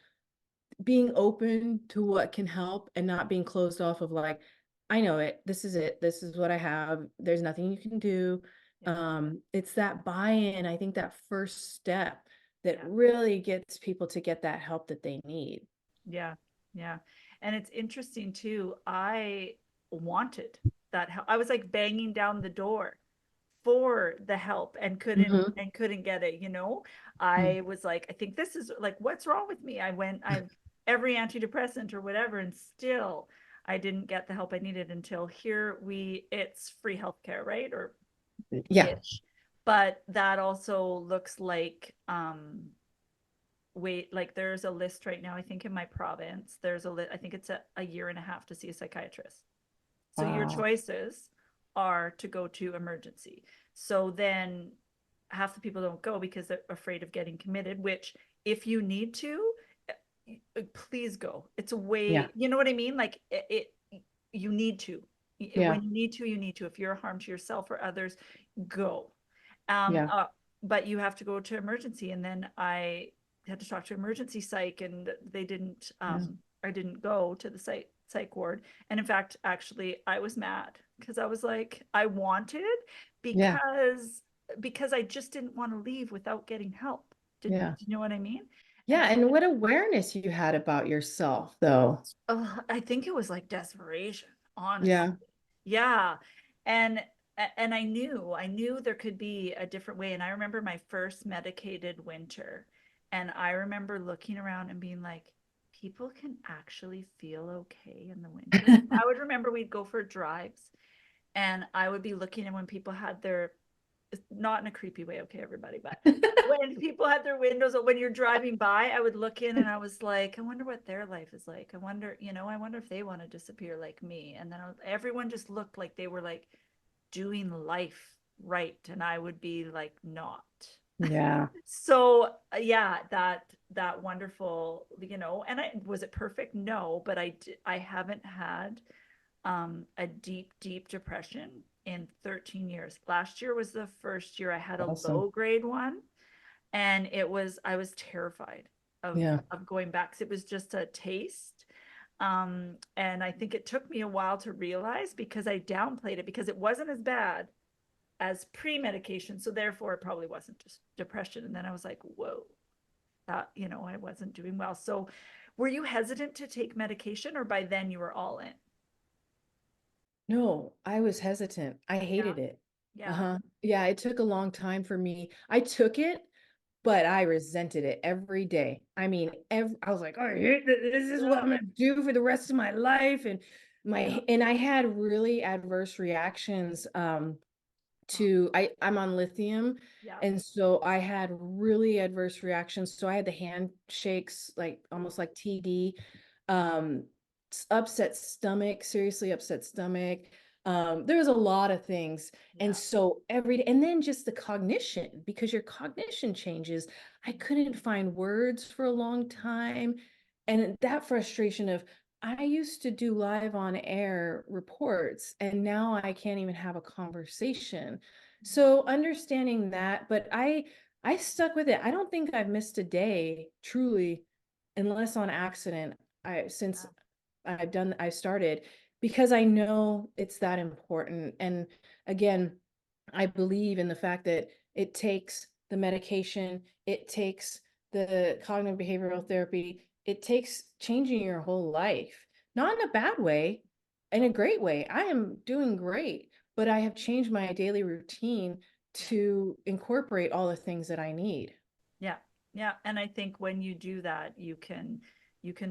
being open to what can help and not being closed off of like, I know it, this is what I have, there's nothing you can do. Yeah. It's that buy-in, I think that first step that Yeah. really gets people to get that help that they need. Yeah. Yeah. And it's interesting too. I wanted that help. I was like banging down the door. for the help and Mhm. couldn't get it, Mm. I was like, I think this is like, what's wrong with me? I've every antidepressant or whatever, and still I didn't get the help I needed until it's free healthcare, right? Or Yeah. ish. But that also looks like wait, like there's a list right now, I think in my province, I think it's a year and a half to see a psychiatrist. So your Wow. choices are to go to emergency. So then half the people don't go because they're afraid of getting committed, which if you need to, please go. It's a Yeah. way, you know what I mean? Like you need to. Yeah. When you need to, you need to. If you're a harm to yourself or others, go. Yeah. But you have to go to emergency. And then I had to talk to emergency psych, and they didn't, Yeah. I didn't go to the psych ward. And in fact, actually, I was mad because I was like, I wanted Yeah. because I just didn't want to leave without getting help. Do Yeah. you know what I mean? And Yeah. And what awareness you had about yourself, though. I think it was like desperation, honestly. Yeah. Yeah. And and I knew there could be a different way. And I remember my first medicated winter. And I remember looking around and being like, people can actually feel okay in the winter. I would remember we'd go for drives and I would be looking, and when people had their, not in a creepy way, okay, everybody, but when people had their windows, when you're driving by, I would look in and I was like, I wonder what their life is like. I wonder if they want to disappear like me. And then everyone just looked like they were like doing life right. And I would be like, not. Yeah. So yeah, that wonderful, and was it perfect? No, but I haven't had a deep depression in 13 years. Last year was the first year I had a Awesome. low grade one, and I was terrified of Yeah. going back because it was just a taste. And I think it took me a while to realize because I downplayed it because it wasn't as bad as pre-medication. So therefore it probably wasn't just depression. And then I was like, whoa, I wasn't doing well. So were you hesitant to take medication, or by then you were all in? No, I was hesitant. I Yeah. hated it. Yeah. Uh-huh. Yeah, it took a long time for me. I took it, but I resented it every day. I mean, I was like, oh, this is what Yeah. I'm gonna do for the rest of my life. And Yeah. I had really adverse reactions. Oh, I'm on lithium, yeah. and so I had really adverse reactions. So I had the handshakes, like Ooh, almost like TD, um, upset stomach, seriously upset stomach. There was a lot of things. And yeah. so every day, and then just the cognition, because your cognition changes. I couldn't find words for a long time. And that frustration of, I used to do live on air reports, and now I can't even have a conversation. So understanding that, but I stuck with it. I don't think I've missed a day truly, unless on accident. Since Yeah. I started, because I know it's that important. And again, I believe in the fact that it takes the medication, it takes the cognitive behavioral therapy, it takes changing your whole life. Not in a bad way, in a great way. I am doing great, but I have changed my daily routine Yeah. to incorporate all the things that I need. Yeah. Yeah. And I think when you do that, you can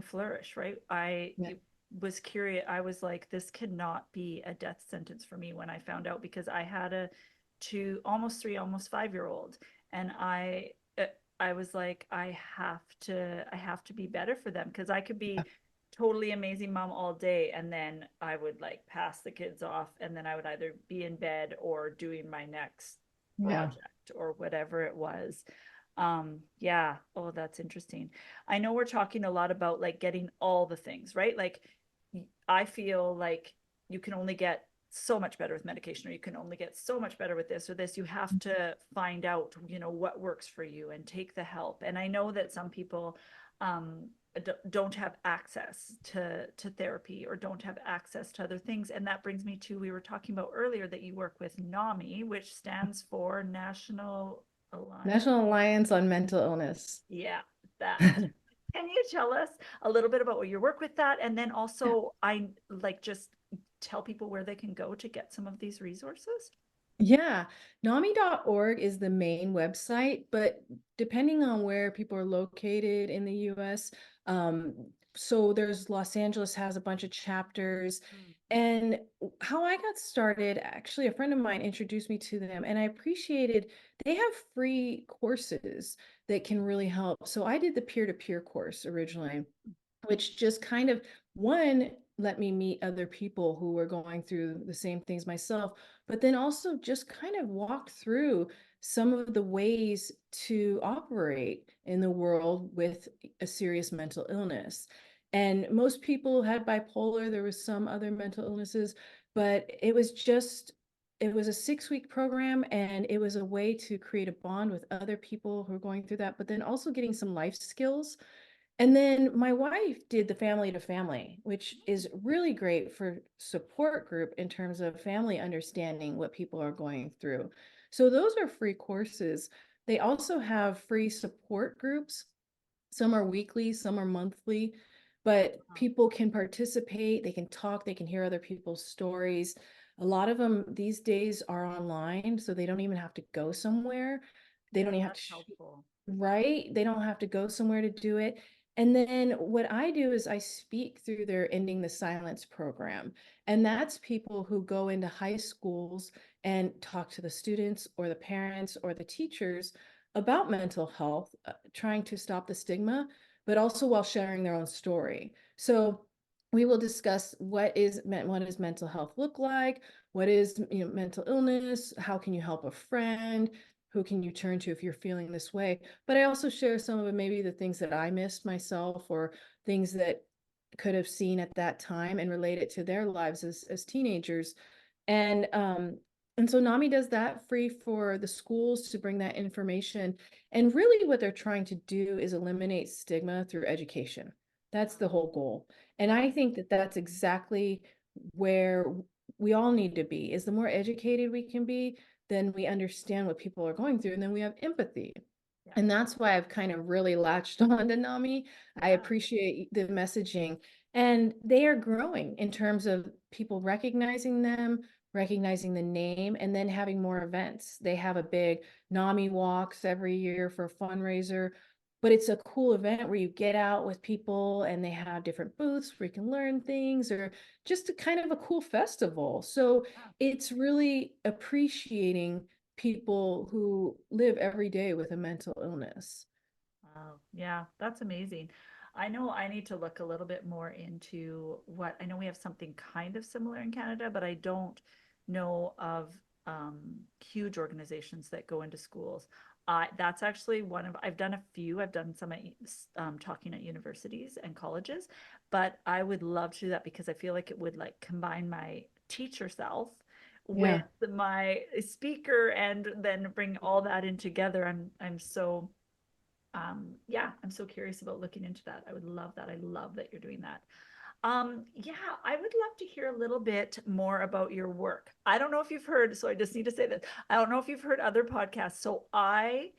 flourish, right? Yeah. Was curious. I was like, this cannot be a death sentence for me when I found out, because I had a two, almost three, almost 5 year old. And I was like, I have to be better for them, because I could be totally amazing mom all day, and then I would like pass the kids off, and then I would either be in bed or doing my next Yeah. project or whatever it was. Yeah. Oh, that's interesting. I know we're talking a lot about like getting all the things, right? Like I feel like you can only get so much better with medication, or you can only get so much better with this or this. You have to find out, what works for you and take the help. And I know that some people um don't have access to therapy, or don't have access to other things. And that brings me to, we were talking about earlier that you work with NAMI, which stands for National Alliance. National Alliance on Mental Illness. Yeah, that. Can you tell us a little bit about what your work with that? And then also, I like just tell people where they can go to get some of these resources. Yeah, NAMI.org is the main website, but depending on where people are located in the US, so there's Los Angeles has a bunch of chapters. Mm. And how I got started, actually, a friend of mine introduced me to them, and I appreciated they have free courses that can really help. So I did the peer-to-peer course originally, which just kind of one let me meet other people who were going through the same things myself, but then also just kind of walk through some of the ways to operate in the world with a serious mental illness. And most people had bipolar, there was some other mental illnesses, but it was a 6-week program, and it was a way to create a bond with other people who are going through that, but then also getting some life skills. And then my wife did the family to family, which is really great for support group in terms of family understanding what people are going through. So those are free courses. They also have free support groups. Some are weekly, some are monthly, but Wow. people can participate, they can talk, they can hear other people's stories. A lot of them these days are online, so they don't even have to go somewhere. They Yeah, don't even have to that's helpful. right? They don't have to go somewhere to do it. And then what I do is I speak through their Ending the Silence program. And that's people who go into high schools and talk to the students or the parents or the teachers about mental health, trying to stop the stigma, but also while sharing their own story. So we will discuss what does mental health look like, what is mental illness, how can you help a friend, who can you turn to if you're feeling this way. But I also share some of it, maybe the things that I missed myself or things that could have seen at that time and relate it to their lives as teenagers. And so NAMI does that free for the schools to bring that information. And really what they're trying to do is eliminate stigma through education. That's the whole goal. And I think that that's exactly where we all need to be, is the more educated we can be, then we understand what people are going through, and then we have empathy. Yeah. And that's why I've kind of really latched on to NAMI. I Yeah. appreciate the messaging. And they are growing in terms of people recognizing them, recognizing the name, and then having more events. They have a big NAMI walks every year for a fundraiser, but it's a cool event where you get out with people and they have different booths where you can learn things, or just a kind of a cool festival. So Yeah. it's really appreciating people who live every day with a mental illness. Wow. Yeah, that's amazing. I know I need to look a little bit more into what I know we have something kind of similar in Canada, but I don't know of huge organizations that go into schools. That's actually one of, I've done a few, I've done some at, talking at universities and colleges, but I would love to do that because I feel like it would like combine my teacher self with Yeah. my speaker and then bring all that in together. I'm so yeah, I'm so curious about looking into that. I would love that. I love that you're doing that. Yeah, I would love to hear a little bit more about your work. I don't know if you've heard, so I just need to say that I don't know if you've heard other podcasts. So I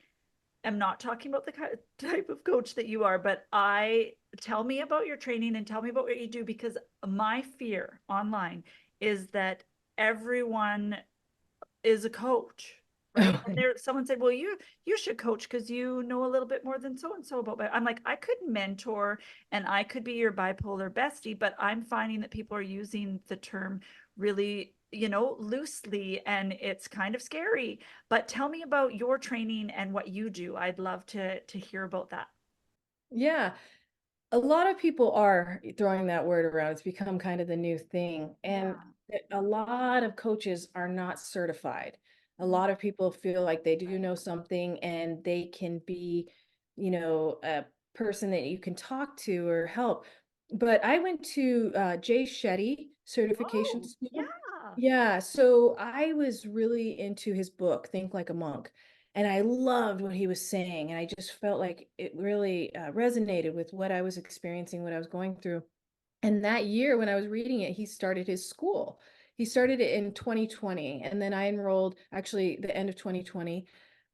am not talking about the type of coach that you are, but I tell me about your training and tell me about what you do, because my fear online is that everyone is a coach, right? And there someone said, "Well, you should coach because you know a little bit more than so and so about." I'm like, I could mentor and I could be your bipolar bestie, but I'm finding that people are using the term really, loosely, and it's kind of scary. But tell me about your training and what you do. I'd love to hear about that. Yeah. A lot of people are throwing that word around. It's become kind of the new thing. And Yeah. a lot of coaches are not certified. A lot of people feel like they do know something and they can be, a person that you can talk to or help. But I went to Jay Shetty certification Oh, school. yeah. Yeah, so I was really into his book, Think Like a Monk. And I loved what he was saying. And I just felt like it really resonated with what I was experiencing, what I was going through. And that year, when I was reading it, he started his school. He started it in 2020. And then I enrolled actually the end of 2020.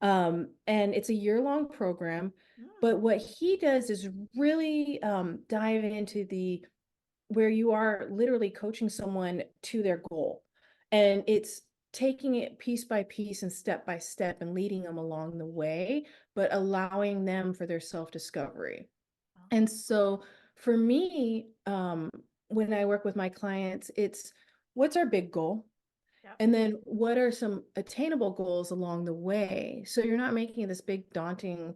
And it's a year-long program. Mm. But what he does is really dive into where you are literally coaching someone to their goal. And it's taking it piece by piece and step by step and leading them along the way, but allowing them for their self-discovery. Oh, And so for me, when I work with my clients, it's what's our big goal? yeah, And then what are some attainable goals along the way? So you're not making this big daunting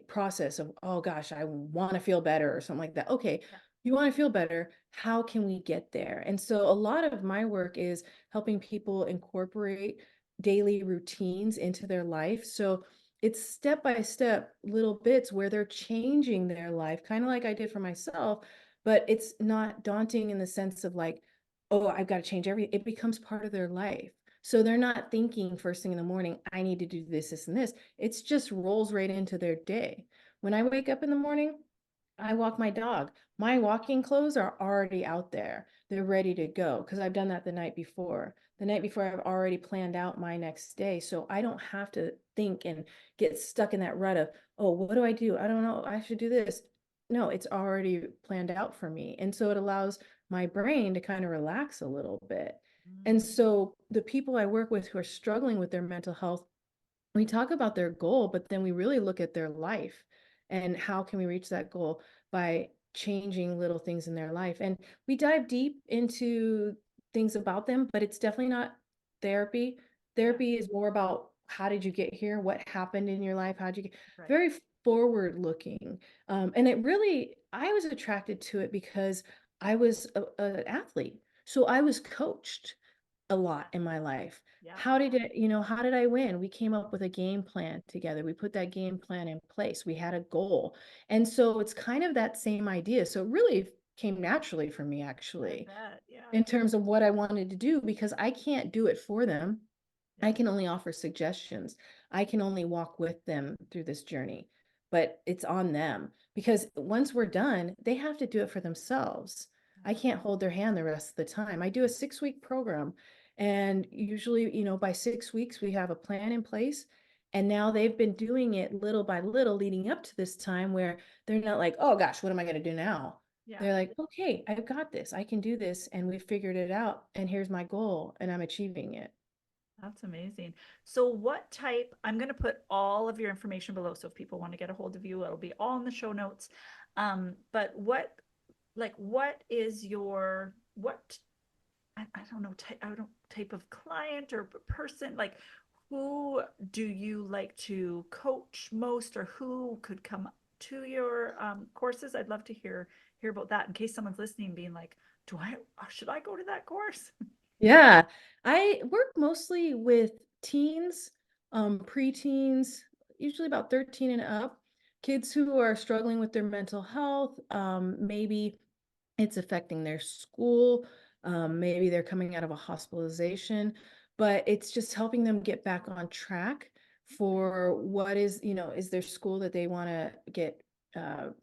process of, oh gosh, I want to feel better or something like that. Okay, yeah. you want to feel better. How can we get there? And so a lot of my work is helping people incorporate daily routines into their life. So it's step by step little bits where they're changing their life, kind of like I did for myself, but it's not daunting in the sense of like, oh, I've got to change everything. It becomes part of their life. So they're not thinking first thing in the morning, I need to do this, this, and this. It's just rolls right into their day. When I wake up in the morning, I walk my dog. My walking clothes are already out there. They're ready to go because I've done that the night before. The night before, I've already planned out my next day. So I don't have to think and get stuck in that rut of, oh, what do I do? I don't know. I should do this. No, it's already planned out for me. And so it allows my brain to kind of relax a little bit. And Mm, so the people I work with who are struggling with their mental health, we talk about their goal, but then we really look at their life and how can we reach that goal by changing little things in their life. And we dive deep into things about them, but it's definitely not therapy. yeah, Therapy is more about how did you get here? What happened in your life? How'd you get right. very forward looking. And it really, I was attracted to it because I was an athlete. So I was coached a lot in my life. Yeah, How did I win? We came up with a game plan together. We put that game plan in place. We had a goal. And so it's kind of that same idea. So it really came naturally for me, I actually, bet. Yeah, in terms of what I wanted to do, because I can't do it for them. yeah. I can only offer suggestions. I can only walk with them through this journey, but it's on them because once we're done, they have to do it for themselves. I Yeah. can't hold their hand the rest of the time. I do a 6 week program, and usually, by 6 weeks, we have a plan in place. And now they've been doing it little by little leading up to this time where they're not like, oh gosh, what am I going to do now? Yeah, They're like, okay, I've got this. I can do this. And we figured it out. And here's my goal, and I'm achieving it. that's amazing. So what type, I'm going to put all of your information below. So if people want to get a hold of you, it'll be all in the show notes. But what is what, I don't know, I don't type of client or person, like who do you like to coach most or who could come to your courses? I'd love to hear about that in case someone's listening being like, should I go to that course? Yeah, I work mostly with teens, preteens, usually about 13 and up, kids who are struggling with their mental health. Maybe it's affecting their school. Maybe they're coming out of a hospitalization, but it's just helping them get back on track for what is their school that they want to get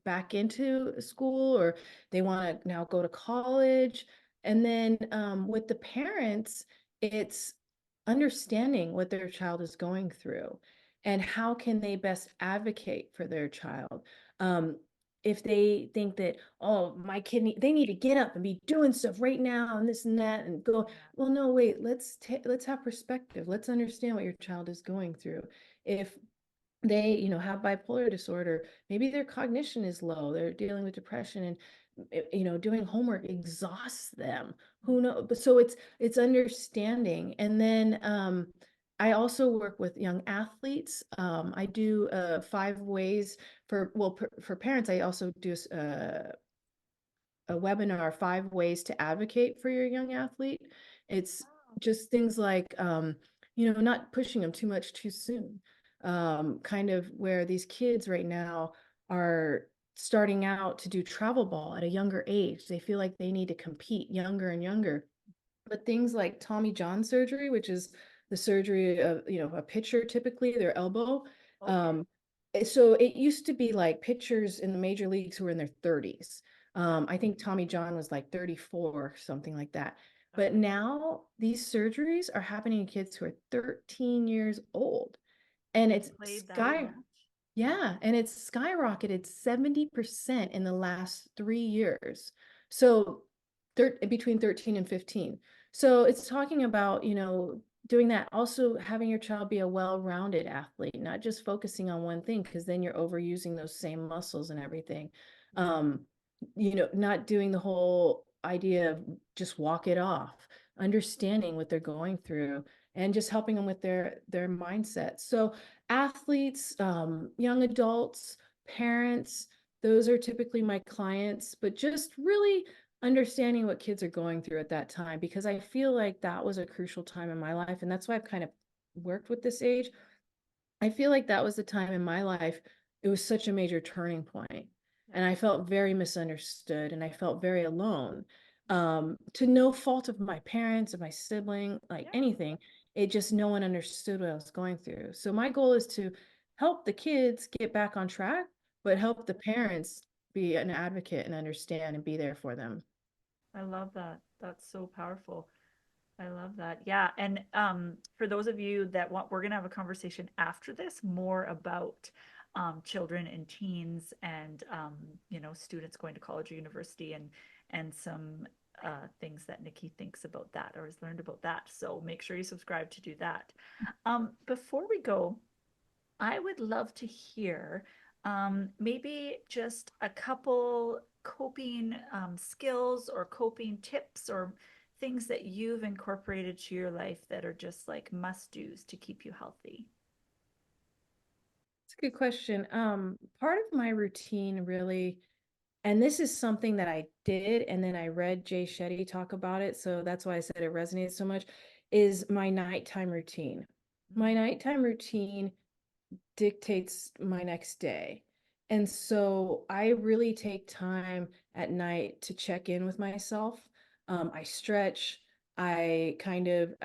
back into school, or they want to now go to college. And then with the parents, it's understanding what their child is going through and how can they best advocate for their child. Um, if they think that, oh, my kid they need to get up and be doing stuff right now and this and that and go, Yeah, well, no, wait, let's have perspective. Let's understand what your child is going through. If they have bipolar disorder, maybe their cognition is low, they're dealing with depression, and doing homework exhausts them. Who know But so it's understanding. And then I also work with young athletes. I do 5 ways for parents. I also do a webinar, 5 ways to advocate for your young athlete. It's oh, just things like, not pushing them too much too soon. Kind of where these kids right now are starting out to do travel ball at a younger age. They feel like they need to compete younger and younger. But things like Tommy John surgery, which is the surgery of, a pitcher, typically their elbow. okay. Um, so it used to be like pitchers in the major leagues who were in their 30s. Yeah, I think Tommy John was like 34, something like that. But okay. now these surgeries are happening in kids who are 13 years old. And They it's played that much. Yeah. yeah, and it's skyrocketed 70% in the last 3 years. So between 13 and 15. So it's talking about, doing that, also having your child be a well-rounded athlete, not just focusing on one thing, because then you're overusing those same muscles and everything. Um, not doing the whole idea of just walk it off, understanding what they're going through and just helping them with their mindset. So athletes, young adults, parents, those are typically my clients, but just really understanding what kids are going through at that time, because I feel like that was a crucial time in my life. And that's why I've kind of worked with this age. I feel like that was the time in my life. It was such a major turning point. Yeah. And I felt very misunderstood and I felt very alone. To no fault of my parents, of my sibling, like Yeah. anything. It just no one understood what I was going through. So my goal is to help the kids get back on track, but help the parents be an advocate and understand and be there for them. I love that. That's so powerful. I love that. Yeah. And for those of you that want, we're going to have a conversation after this more about children and teens and, students going to college or university and some things that Niki thinks about that or has learned about that. So make sure you subscribe to do that. Before we go, I would love to hear maybe just a couple coping skills or coping tips or things that you've incorporated to your life that are just like must-dos to keep you healthy. It's a good question. Part of my routine really, and this is something that I did, and then I read Jay Shetty talk about it, so that's why I said it resonates so much, is my nighttime routine. My nighttime routine dictates my next day. And so I really take time at night to check in with myself. I stretch. I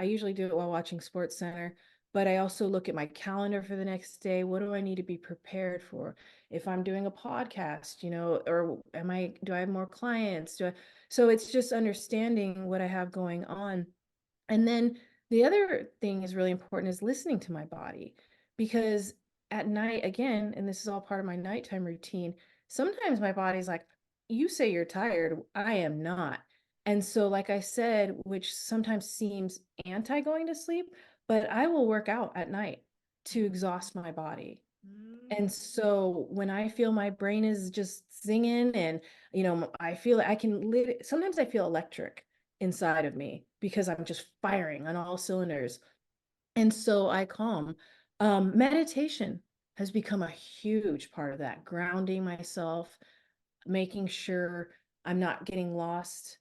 usually do it while watching Sports Center, but I also look at my calendar for the next day. What do I need to be prepared for? If I'm doing a podcast, or do I have more clients? So it's just understanding what I have going on. And then the other thing is really important is listening to my body, because at night, again, and this is all part of my nighttime routine, sometimes my body's like, you say you're tired, I am not. And so, like I said, which sometimes seems anti going to sleep, but I will work out at night to exhaust my body. Mm. And so when I feel my brain is just singing and, I feel I can sometimes I feel electric inside of me because I'm just firing on all cylinders. And so I calm. Meditation has become a huge part of that, grounding myself, making sure I'm not getting lost,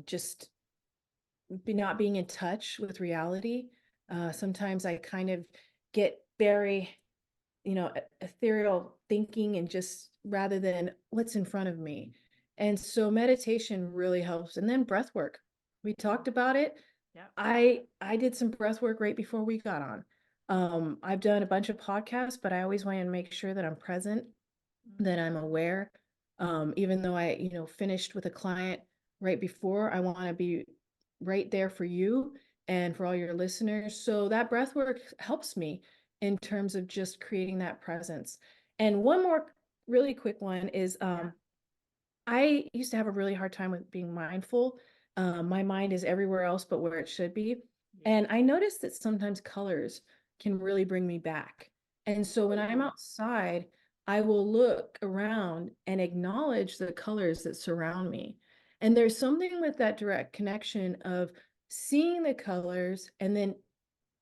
just not being in touch with reality. Sometimes I kind of get very ethereal thinking and just rather than what's in front of me. And so meditation really helps. And then breath work. We talked about it. Yeah. I did some breath work right before we got on. I've done a bunch of podcasts, but I always want to make sure that I'm present, that I'm aware. Even though I, finished with a client right before, I want to be right there for you and for all your listeners. So that breath work helps me in terms of just creating that presence. And one more really quick one is Yeah. I used to have a really hard time with being mindful. My mind is everywhere else but where it should be. Yeah. And I noticed that sometimes colors can really bring me back. And so when I'm Ooh. outside, I will look around and acknowledge the colors that surround me. And there's something with that direct connection of seeing the colors and then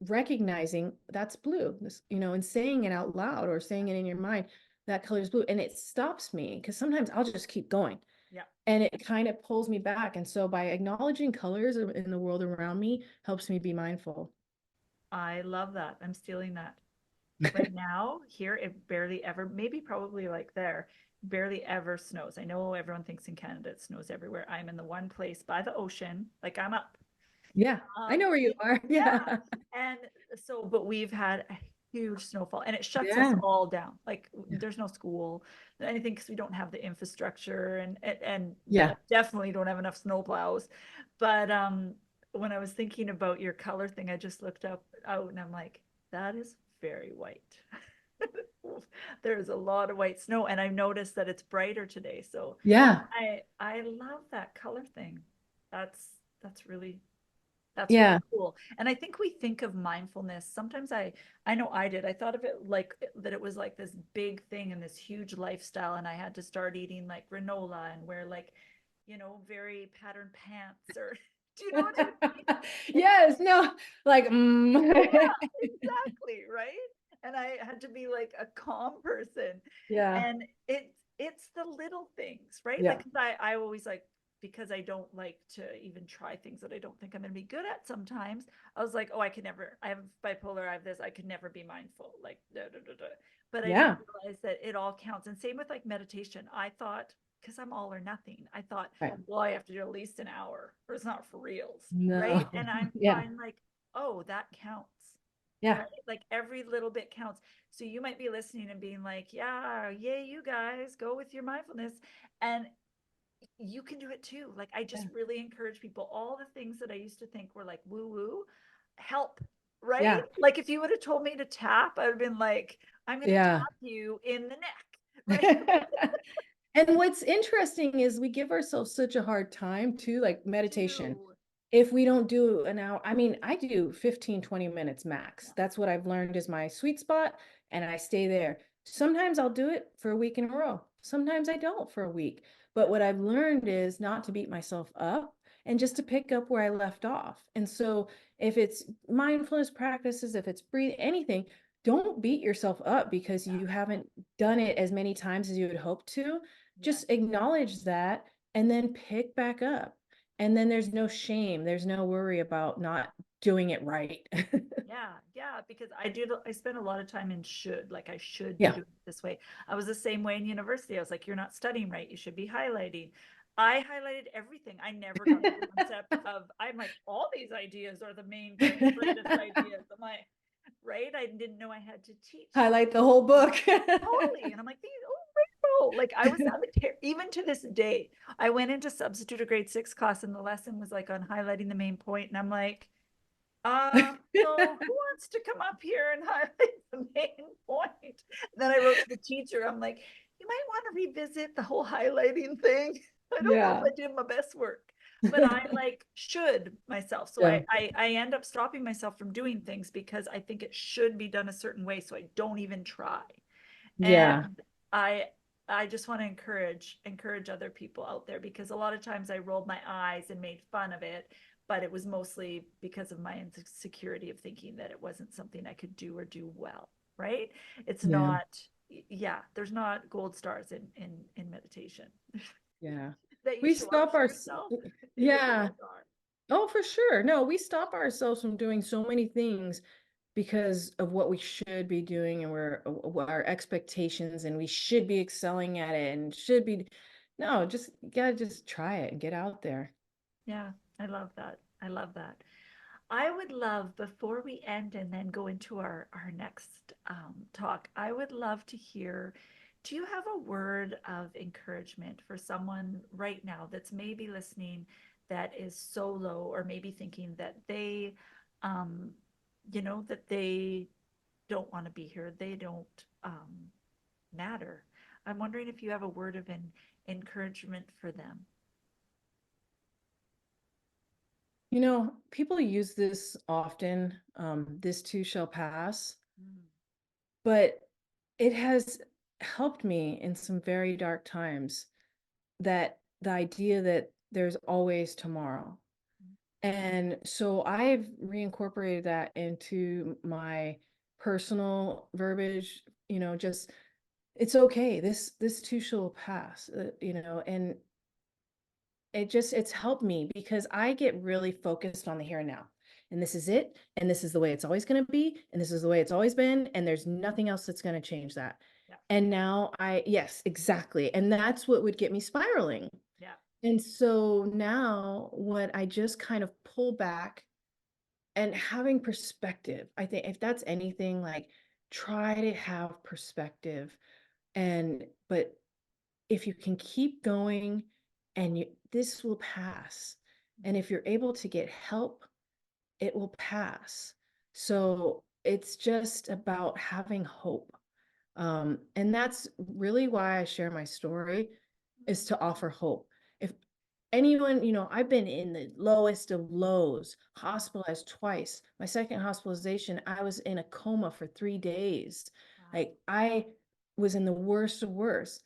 recognizing that's blue, and saying it out loud or saying it in your mind, that color is blue. And it stops me because sometimes I'll just keep going Yeah. and it kind of pulls me back. And so by acknowledging colors in the world around me helps me be mindful. I love that. I'm stealing that. Right now, here it barely ever, maybe probably like there, barely ever snows. I know everyone thinks in Canada it snows everywhere. I'm in the one place by the ocean, like I'm up. Yeah, I know where you are. Yeah. Yeah. And so, but we've had a huge snowfall and it shuts us Yeah. all down. Like there's no school, anything because we don't have the infrastructure and Yeah. definitely don't have enough snow plows. But when I was thinking about your color thing, I just looked up out and I'm like, that is very white. There's a lot of white snow and I've noticed that it's brighter today. So Yeah. I love that color thing. That's that's really That's really Yeah. cool. And I think we think of mindfulness. Sometimes I know I did. I thought of it like that it was like this big thing and this huge lifestyle and I had to start eating like granola and wear like, very patterned pants or do you know what I mean? Yes, no, like, Exactly, right? And I had to be like a calm person. Yeah, And it's the little things, right? yeah, Like 'cause I always like because I don't like to even try things that I don't think I'm going to be good at sometimes. I was like, oh, I could never. I have bipolar, I have this, I could never be mindful. Like da, da, da, da. But I didn't yeah, realize that it all counts. And same with like meditation. I thought because I'm all or nothing. I thought, right. well, I have to do at least an hour or it's not for reals, right? No. And I'm Yeah, fine like, oh, that counts, yeah, right? Like every little bit counts. So you might be listening and being like, yeah, yay, you guys, go with your mindfulness. And you can do it too. Like I just yeah, really encourage people, all the things that I used to think were like woo woo, help, right? yeah, Like if you would have told me to tap, I'd have been like, I'm going to yeah. tap you in the neck, right? And what's interesting is we give ourselves such a hard time too, like meditation. Do. If we don't do an hour, I mean, I do 15, 20 minutes max. Yeah. That's what I've learned is my sweet spot, and I stay there. Sometimes I'll do it for a week in a row. Sometimes I don't for a week. But what I've learned is not to beat myself up and just to pick up where I left off. And so if it's mindfulness practices, if it's breathe, anything, don't beat yourself up because Yeah. you haven't done it as many times as you would hope to. Yes. Just acknowledge that and then pick back up. And then there's no shame, there's no worry about not doing it right. Yeah, yeah, because I spent a lot of time in should, like I should be Yeah. doing it this way. I was the same way in university. I was like, you're not studying right. You should be highlighting. I highlighted everything. I never got the concept of, I'm like, all these ideas are the main greatest ideas. I'm like, right? I didn't know I had to teach them. Highlight the whole book. Totally. And I'm like, these, oh, rainbow. Like I was having, even to this day, I went into substitute a grade 6 class and the lesson was like on highlighting the main point, and I'm like, so who wants to come up here and highlight the main point? And then I wrote to the teacher, I'm like, you might want to revisit the whole highlighting thing. I don't know Yeah. if I did my best work, but I like should myself. So Yeah. I end up stopping myself from doing things because I think it should be done a certain way. So I don't even try. Yeah. And I I just want to encourage other people out there because a lot of times I rolled my eyes and made fun of it, but it was mostly because of my insecurity of thinking that it wasn't something I could do or do well, right? It's Yeah. not, yeah, there's not gold stars in meditation. Yeah. That you We show up stop to our, yourself is a gold yeah. star. Oh, for sure. No, we stop ourselves from doing so many things because of what we should be doing and what our expectations and we should be excelling at it and should be no, just you gotta just try it and get out there. Yeah, I love that. I love that. I would love, before we end and then go into our next talk, I would love to hear, do you have a word of encouragement for someone right now that's maybe listening that is so low or maybe thinking that um, that they don't want to be here, they don't matter. I'm wondering if you have a word of encouragement for them. You know, people use this often, this too shall pass, Mm, but it has helped me in some very dark times that the idea that there's always tomorrow. mm, And so I've reincorporated that into my personal verbiage, just it's okay. This too shall pass, and it's helped me because I get really focused on the here and now. And this is it, and this is the way it's always going to be, and this is the way it's always been, and there's nothing else that's going to change that. yeah, And now yes, exactly. And that's what would get me spiraling. yeah. And so now when I just kind of pull back and having perspective, I think if that's anything, like try to have perspective. But if you can keep going this will pass. And if you're able to get help, it will pass. So it's just about having hope. And that's really why I share my story is to offer hope. If anyone, I've been in the lowest of lows, hospitalized twice. My second hospitalization, I was in a coma for 3 days. Wow. Like I was in the worst of worst.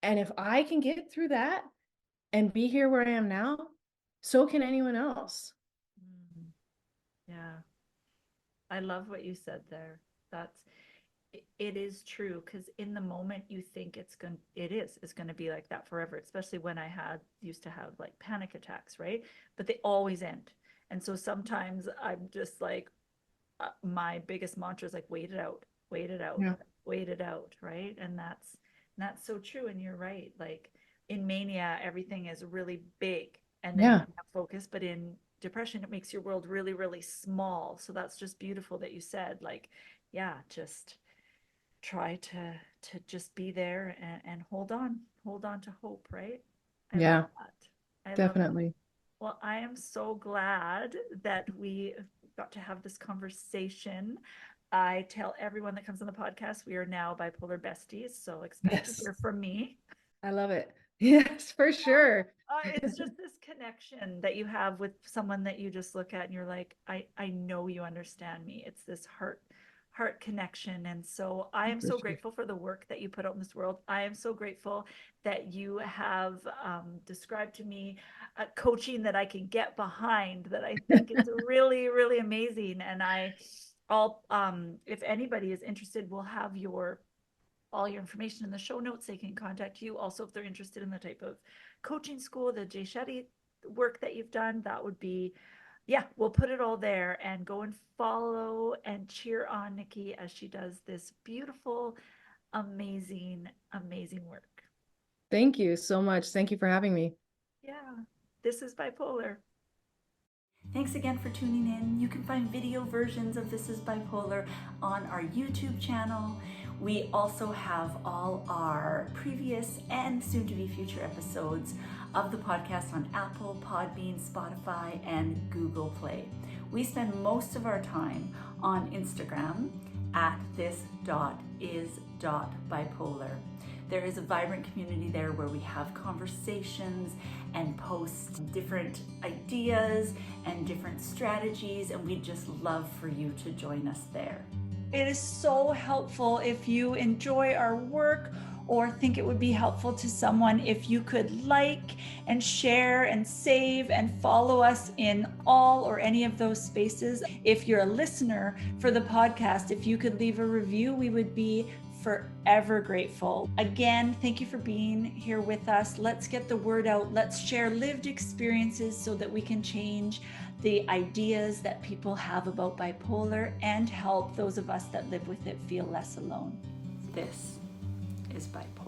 And if I can get through that and be here where I am now, so can anyone else. Mm, yeah. I love what you said there. That's it is true because in the moment you think it's going to be like that forever, especially when I had used to have like panic attacks, right? But they always end. And so sometimes I'm just like my biggest mantra is like wait it out, wait it out, Yeah. wait it out, right? And that's so true. And you're right. Like in mania, everything is really big and then you Yeah. can have focus, but in depression, it makes your world really, really small. So that's just beautiful that you said, like, yeah, just try to just be there and hold on to hope, right? I love Yeah, that. I love that. definitely. Well, I am so glad that we got to have this conversation. I tell everyone that comes on the podcast, we are now bipolar besties, so expect to Yes. hear from me. I love it. Yes, for sure. It's just this connection that you have with someone that you just look at and you're like, I know you understand me. It's this heart connection. And so I am For so sure. grateful for the work that you put out in this world. I am so grateful that you have described to me coaching that I can get behind, that I think is really, really amazing. And I'll if anybody is interested, we'll have your all your information in the show notes. They can contact you. Also, if they're interested in the type of coaching school, the Jay Shetty work that you've done, that would be, yeah, we'll put it all there and go and follow and cheer on Niki as she does this beautiful, amazing, amazing work. Thank you so much. Thank you for having me. Yeah, this is Bipolar. Thanks again for tuning in. You can find video versions of This is Bipolar on our YouTube channel. We also have all our previous and soon to be future episodes of the podcast on Apple, Podbean, Spotify, and Google Play. We spend most of our time on Instagram at this.is.bipolar. There is a vibrant community there where we have conversations and post different ideas and different strategies, and we'd just love for you to join us there. It is so helpful if you enjoy our work or think it would be helpful to someone if you could like and share and save and follow us in all or any of those spaces. If you're a listener for the podcast, if you could leave a review, we would be forever grateful. Again, thank you for being here with us. Let's get the word out. Let's share lived experiences so that we can change the ideas that people have about bipolar and help those of us that live with it feel less alone. This is Bipolar.